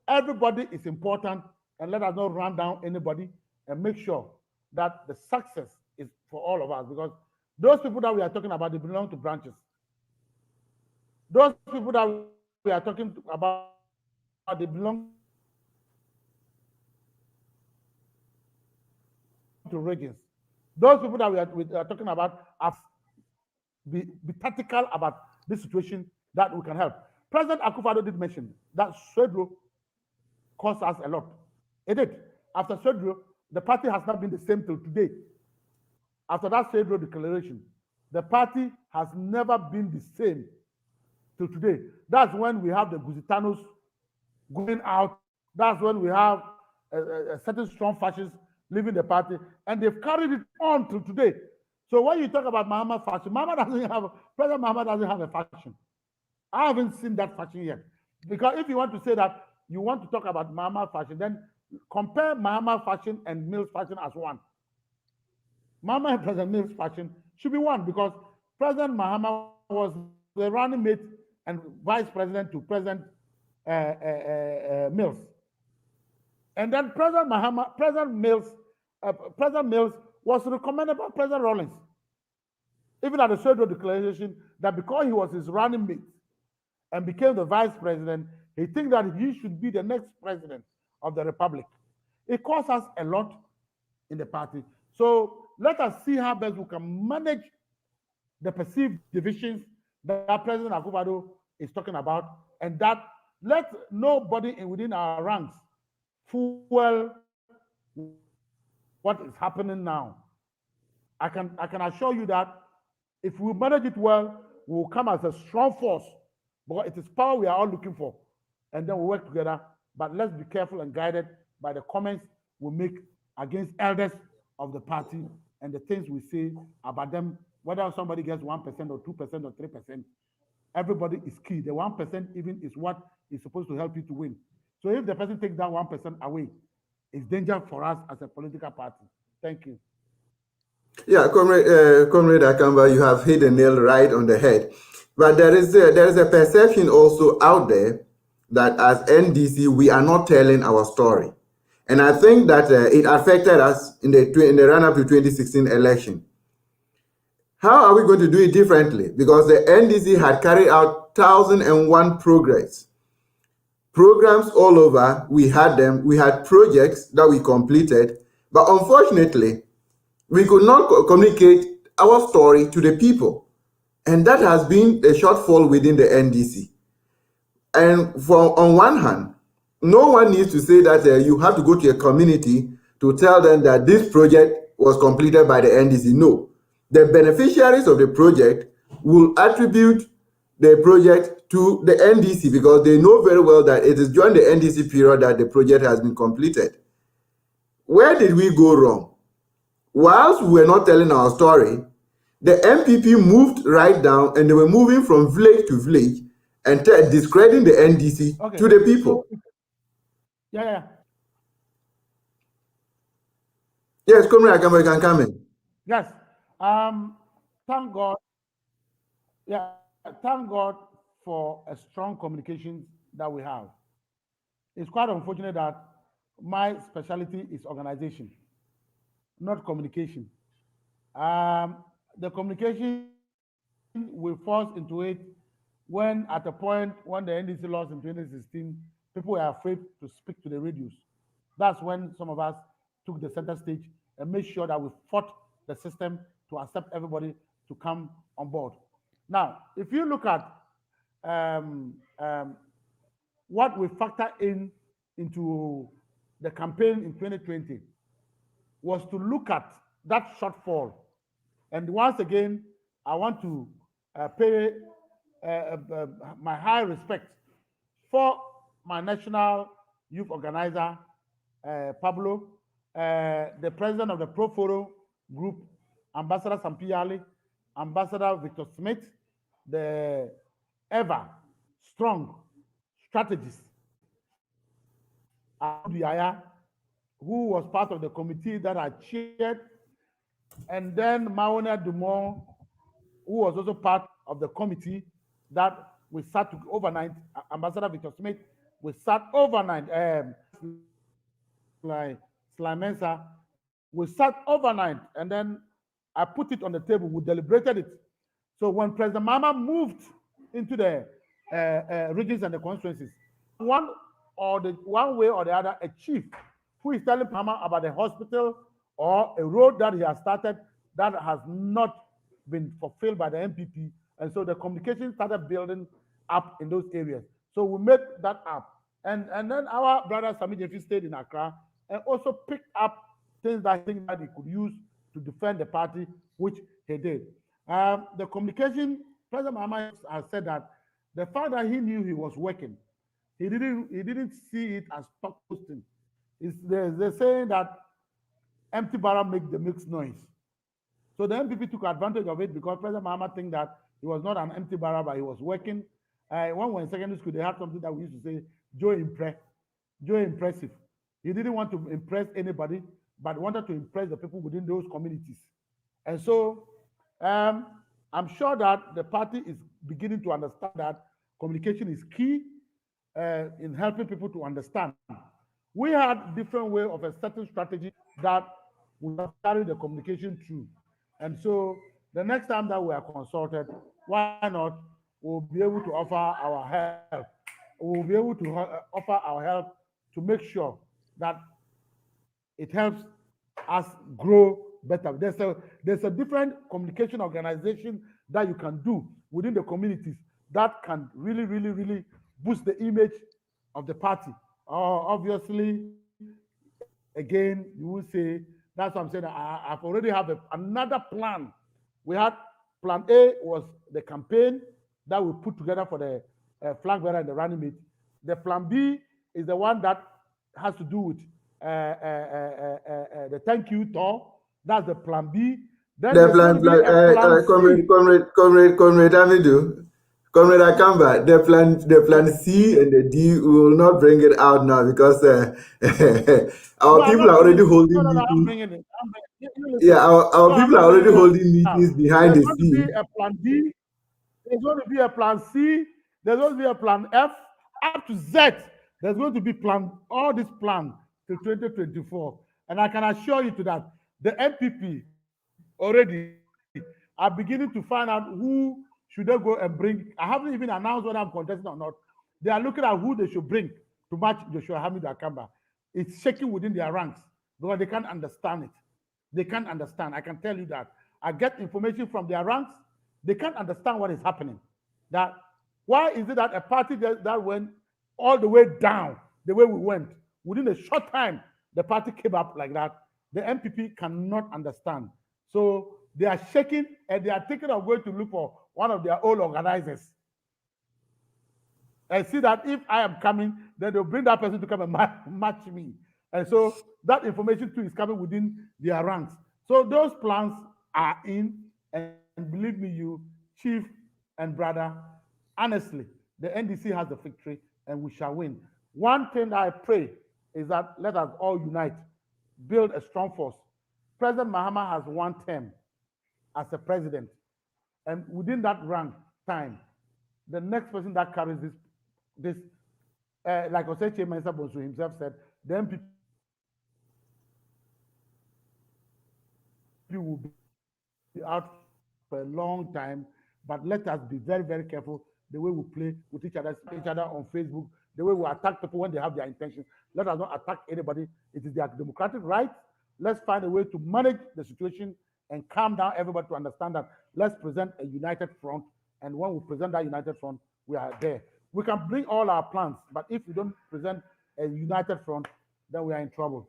Everybody is important, and let us not run down anybody and make sure that the success is for all of us, because those people that we are talking about, they belong to branches. Those people that we are talking about, they belong to regions. Those people that we are talking about are be tactical about this situation that we can help. President Akufo-Addo did mention that Swedro cost us a lot. It did. After Swedro, the party has not been the same till today. After that Swedro declaration, the party has never been the same till today. That's when we have the Guzitanos going out. That's when we have a certain strong fascists leaving the party, and they've carried it on till today. So when you talk about Muhammad fashion, President Muhammad doesn't have a fashion. I haven't seen that fashion yet. Because if you want to say that you want to talk about Muhammad fashion, then compare Muhammad fashion and Mills fashion as one. Muhammad and President Mills fashion should be one because President Muhammad was the running mate and vice president to President Mills. And then President Mills was recommended by President Rawlings, even at the Pseudo Declaration, that because he was his running mate and became the vice president, he thinks that he should be the next president of the republic. It costs us a lot in the party. So let us see how best we can manage the perceived divisions that President Akufo-Addo is talking about, and that let nobody within our ranks fuel what is happening now. I can assure you that if we manage it well, we will come as a strong force, because it is power we are all looking for, and then we work together. But let's be careful and guided by the comments we make against elders of the party and the things we say about them, whether somebody gets 1% or 2% or 3%. Everybody is key. The 1% even is what is supposed to help you to win. So if the person takes that 1% away, it's danger for us as a political party. Thank you. Yeah, Comrade Akamba, you have hit the nail right on the head. But there is a perception also out there that as NDC, we are not telling our story. And I think that it affected us in the run-up to 2016 election. How are we going to do it differently? Because the NDC had carried out 1,001 programs all over. We had them. We had projects that we completed. But unfortunately, we could not communicate our story to the people. And that has been a shortfall within the NDC. And on one hand, no one needs to say that you have to go to a community to tell them that this project was completed by the NDC. No. The beneficiaries of the project will attribute the project to the NDC because they know very well that it is during the NDC period that the project has been completed. Where did we go wrong? Whilst we were not telling our story, the MPP moved right down and they were moving from village to village and discrediting the NDC to the people. So, yeah. Yes, Comrade Akamba, you can come in. Yes. Thank God. Yeah, thank God for a strong communication that we have. It's quite unfortunate that my specialty is organization, not communication. The communication we forced into it when at a point when the NDC lost in 2016, people were afraid to speak to the radios. That's when some of us took the center stage and made sure that we fought the system to accept everybody to come on board. Now, if you look at what we factor into the campaign in 2020 was to look at that shortfall. And once again, I want to pay my high respect for my national youth organizer, Pablo, the president of the Pro Forum Group, Ambassador Sampiali, Ambassador Victor Smith, the ever strong strategist, Yaya, who was part of the committee that I chaired, and then Maona Dumont, who was also part of the committee that we sat overnight. Ambassador Victor Smith, we sat overnight. Slimensa, we sat overnight, and then I put it on the table. We deliberated it. So when President Mama moved into the regions and the constituencies, one way or the other, a chief who is telling Mama about a hospital or a road that he has started that has not been fulfilled by the MPP. And so the communication started building up in those areas. So we made that up. And then our brother Sami Jefi stayed in Accra and also picked up things that I think that he could use to defend the party, which he did. The communication, President Mahama has said that the fact that he knew he was working, he didn't see it as stock posting. They're saying that empty barrel make the mixed noise. So the MPP took advantage of it because President Mahama think that he was not an empty barrel, but he was working. When we were in secondary school, they had something that we used to say, Joe impressive. He didn't want to impress anybody, but wanted to impress the people within those communities. And so I'm sure that the party is beginning to understand that communication is key in helping people to understand. We had different way of a certain strategy that would have carried the communication through. And so the next time that we are consulted, why not? We'll be able to offer our help. We'll be able to offer our help to make sure that it helps us grow better. There's a different communication organization that you can do within the communities that can really boost the image of the party. Obviously, again, you will say, that's what I'm saying. I've already have another plan. We had plan A was the campaign that we put together for the flag bearer and the running mate. The plan B is the one that has to do with the thank you tour. That's the plan B. Then the plan, Comrade Amidu, Comrade Akamba, the plan C and the D, we will not bring it out now because our people are already holding meetings. Yeah, our people are already holding meetings behind the scenes. There's going to be a plan D. There's going to be a plan C. There's going to be a plan F up to Z. There's going to be all these plans till 2024. And I can assure you to that the MPP already are beginning to find out who should they go and bring. I haven't even announced whether I'm contesting or not. They are looking at who they should bring to match Joshua Hamidu Akamba. It's shaking within their ranks because they can't understand it. They can't understand. I can tell you that. I get information from their ranks. They can't understand what is happening. That why is it that a party that went all the way down the way we went, within a short time, the party came up like that? The MPP cannot understand. So they are shaking and they are thinking of going to look for one of their old organizers. I see that if I am coming, then they'll bring that person to come and match me. And so that information too is coming within their ranks. So those plans are in, and believe me, you, chief and brother, honestly, the NDC has the victory and we shall win. One thing I pray is that let us all unite, build a strong force. President Mahama has one term as a president, and within that rank time, the next person that carries this, like Oseche Mensa Bonsu himself said, the MPP will be out for a long time, but let us be very careful the way we play with each other on Facebook, the way we attack people when they have their intentions. Let us not attack anybody. It is their democratic right. Let's find a way to manage the situation and calm down everybody to understand that let's present a united front. And when we present that united front, we are there. We can bring all our plans, but if we don't present a united front, then we are in trouble.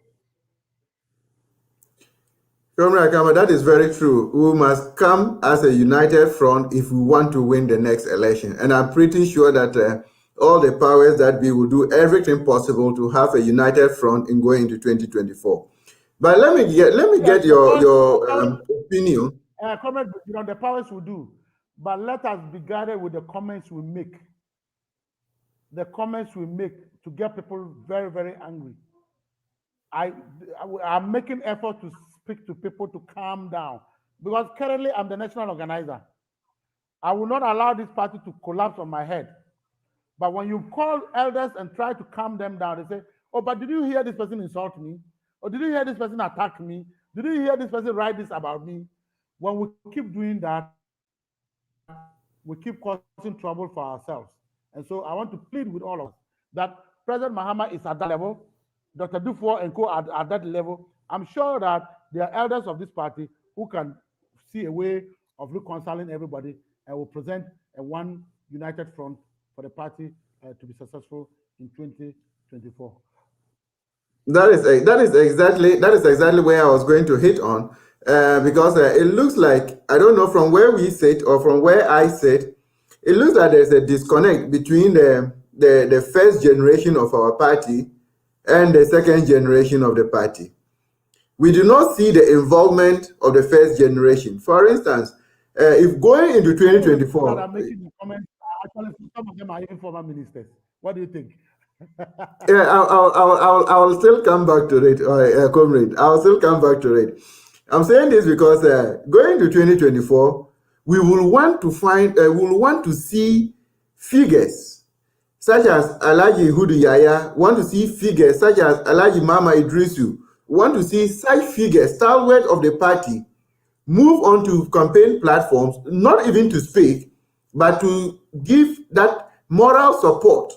Comrade Akamba, that is very true. We must come as a united front if we want to win the next election. And I'm pretty sure that all the powers that be will do everything possible to have a united front in going into 2024. But let me get your opinion. Comment, the powers will do, but let us be guided with the comments we make. The comments we make to get people very angry. I'm making effort to speak to people to calm down because currently I'm the national organizer. I will not allow this party to collapse on my head. But when you call elders and try to calm them down, they say, oh, but did you hear this person insult me? Or did you hear this person attack me? Did you hear this person write this about me? When we keep doing that, we keep causing trouble for ourselves. And so I want to plead with all of us that President Mahama is at that level, Dr. Dufour and co at that level. I'm sure that there are elders of this party who can see a way of reconciling everybody and will present a one united front for the party to be successful in 2024. That is exactly where I was going to hit on, because it looks like, I don't know, from where we sit or from where I sit, it looks like there's a disconnect between the first generation of our party and the second generation of the party. we do not see the involvement of the first generation. For instance, if going into That 2024, are making the comments, actually, some of them are even former ministers. What do you think? yeah, I'll still come back to it, comrade. I'll still come back to it. I'm saying this because going to 2024, we will want to see figures such as Alhaji Hudu Yaya, want to see figures such as Alhaji Mama Idrisu, want to see such figures, stalwart of the party, move on to campaign platforms, not even to speak, but to give that moral support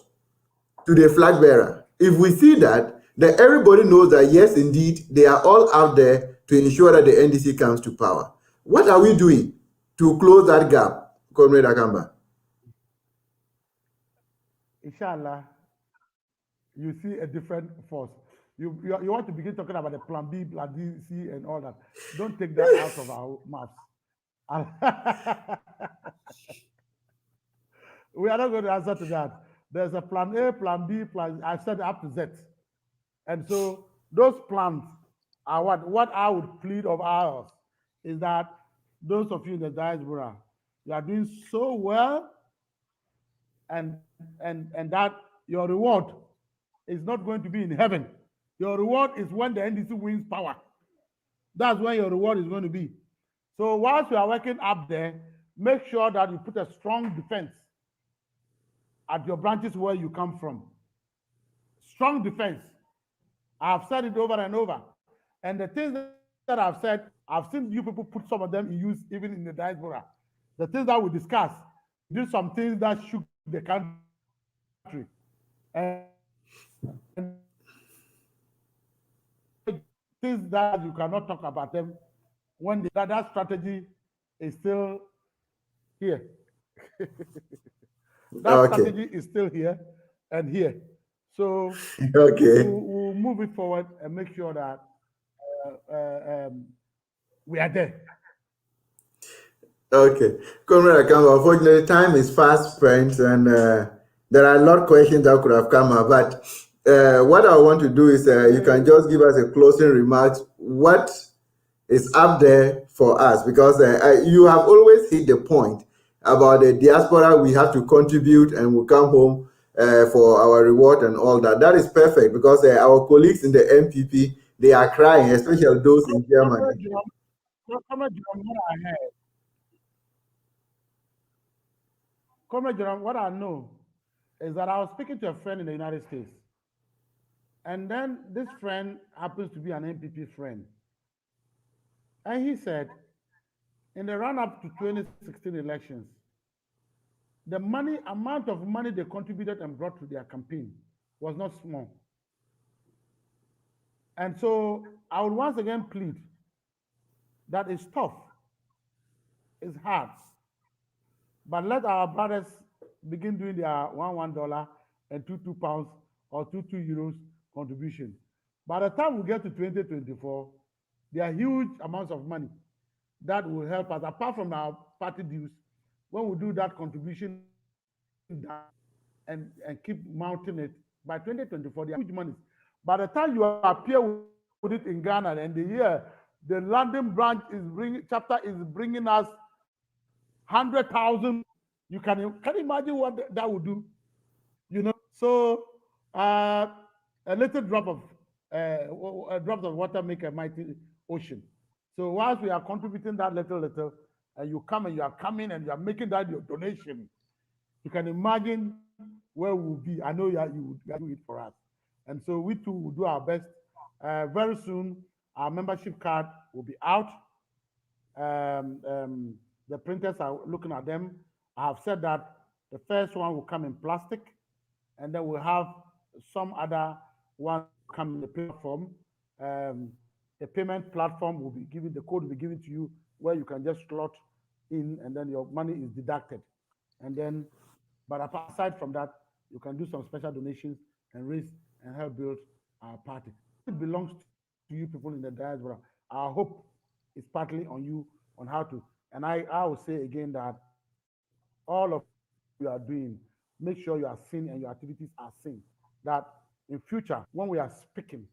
to the flag bearer. If we see that, then everybody knows that yes, indeed, they are all out there to ensure that the NDC comes to power. What are we doing to close that gap, Comrade Akamba? Inshallah, you see a different force. You want to begin talking about the plan B, plan D, C, and all that. Don't take that out of our mouths. We are not going to answer to that. There's a plan A, plan B, plan. I said up to Z, and so those plans are what I would plead of ours is that those of you in the diaspora, you are doing so well, and that your reward is not going to be in heaven. Your reward is when the NDC wins power. That's when your reward is going to be. So whilst you are working up there, make sure that you put a strong defense at your branches where you come from. Strong defense. I've said it over and over. And the things that I've said, I've seen you people put some of them in use even in the diaspora. The things that we discuss, do some things that shook the country. And things that you cannot talk about them when that strategy is still here. That strategy is still here and here. So we'll move it forward and make sure that we are there. Okay. Comrade Akamba, unfortunately, time is fast spent, and there are a lot of questions that could have come up. But what I want to do is you can just give us a closing remarks. What is up there for us? Because you have always hit the point about the diaspora. We have to contribute and we come home for our reward and all that. That is perfect because our colleagues in the MPP, they are crying, especially those in Germany. Comrade Jerome, what I know is that I was speaking to a friend in the United States. And then this friend happens to be an MPP friend. And he said, in the run up to 2016 elections, the amount of money they contributed and brought to their campaign was not small. And so I would once again plead that it's tough, it's hard, but let our brothers begin doing their $1 and £2 or €2 contribution. By the time we get to 2024, there are huge amounts of money that will help us, apart from our party dues, when we do that contribution and keep mounting it. By 2024, there are huge money. By the time you appear with it in Ghana, and the London branch chapter is bringing us 100,000. You can imagine what that would do, So a little drop of water make a mighty ocean. So whilst we are contributing that little, and you are coming and you are making that your donation, you can imagine where we'll be. I know you would do it for us. And so we too will do our best. Very soon, our membership card will be out. The printers are looking at them. I have said that the first one will come in plastic, and then we'll have some other one come in the platform. The payment platform will be given, the code will be given to you where you can just slot in and then your money is deducted. And then, but aside from that, you can do some special donations and raise and help build our party. It belongs to you people in the diaspora. Our hope is partly on you on how to. And I will say again that all of you are doing, make sure you are seen and your activities are seen. That in future, when we are speaking,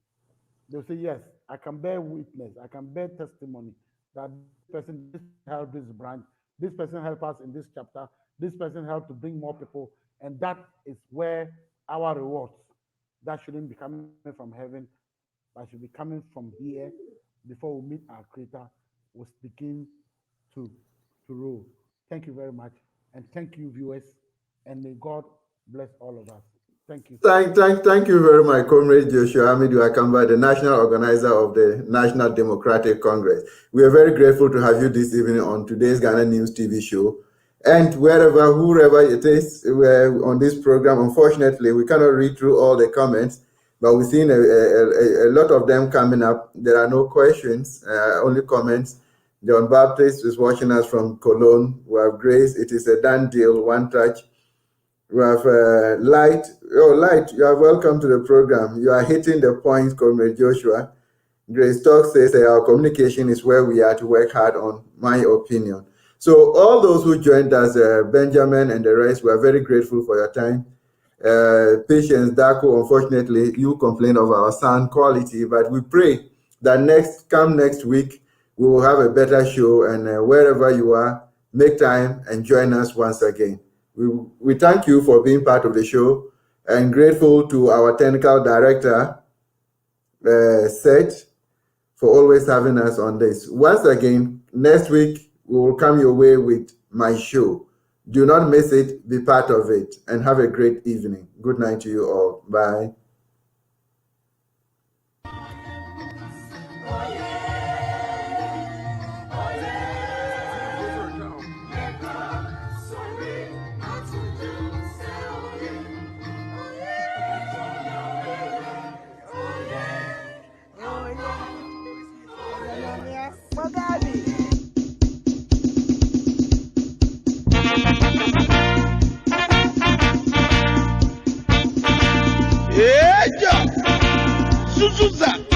they'll say, yes, I can bear witness, I can bear testimony that this person helped this branch, this person helped us in this chapter, this person helped to bring more people, and that is where our rewards, that shouldn't be coming from heaven, but should be coming from here before we meet our Creator, will begin to roll. Thank you very much, and thank you, viewers, and may God bless all of us. Thank you. Thank you very much, Comrade Joshua Amidu Akamba, the national organizer of the National Democratic Congress. We are very grateful to have you this evening on today's Ghana News TV show. And whoever it is on this program, unfortunately, we cannot read through all the comments, but we've seen a lot of them coming up. There are no questions, only comments. John Baptist is watching us from Cologne. We have Grace. It is a done deal, one touch. We have Light. Oh, Light, you are welcome to the program. You are hitting the point, Comrade Joshua. Grace Talk says our communication is where we are to work hard on, my opinion. So all those who joined us, Benjamin and the rest, we are very grateful for your time. Patience, Daco, unfortunately, you complain of our sound quality, but we pray that next week, we will have a better show, and wherever you are, make time and join us once again. We thank you for being part of the show, and grateful to our technical director, Seth, for always having us on this. Once again, next week, we will come your way with my show. Do not miss it, be part of it, and have a great evening. Good night to you all. Bye. Eja! Suzuza!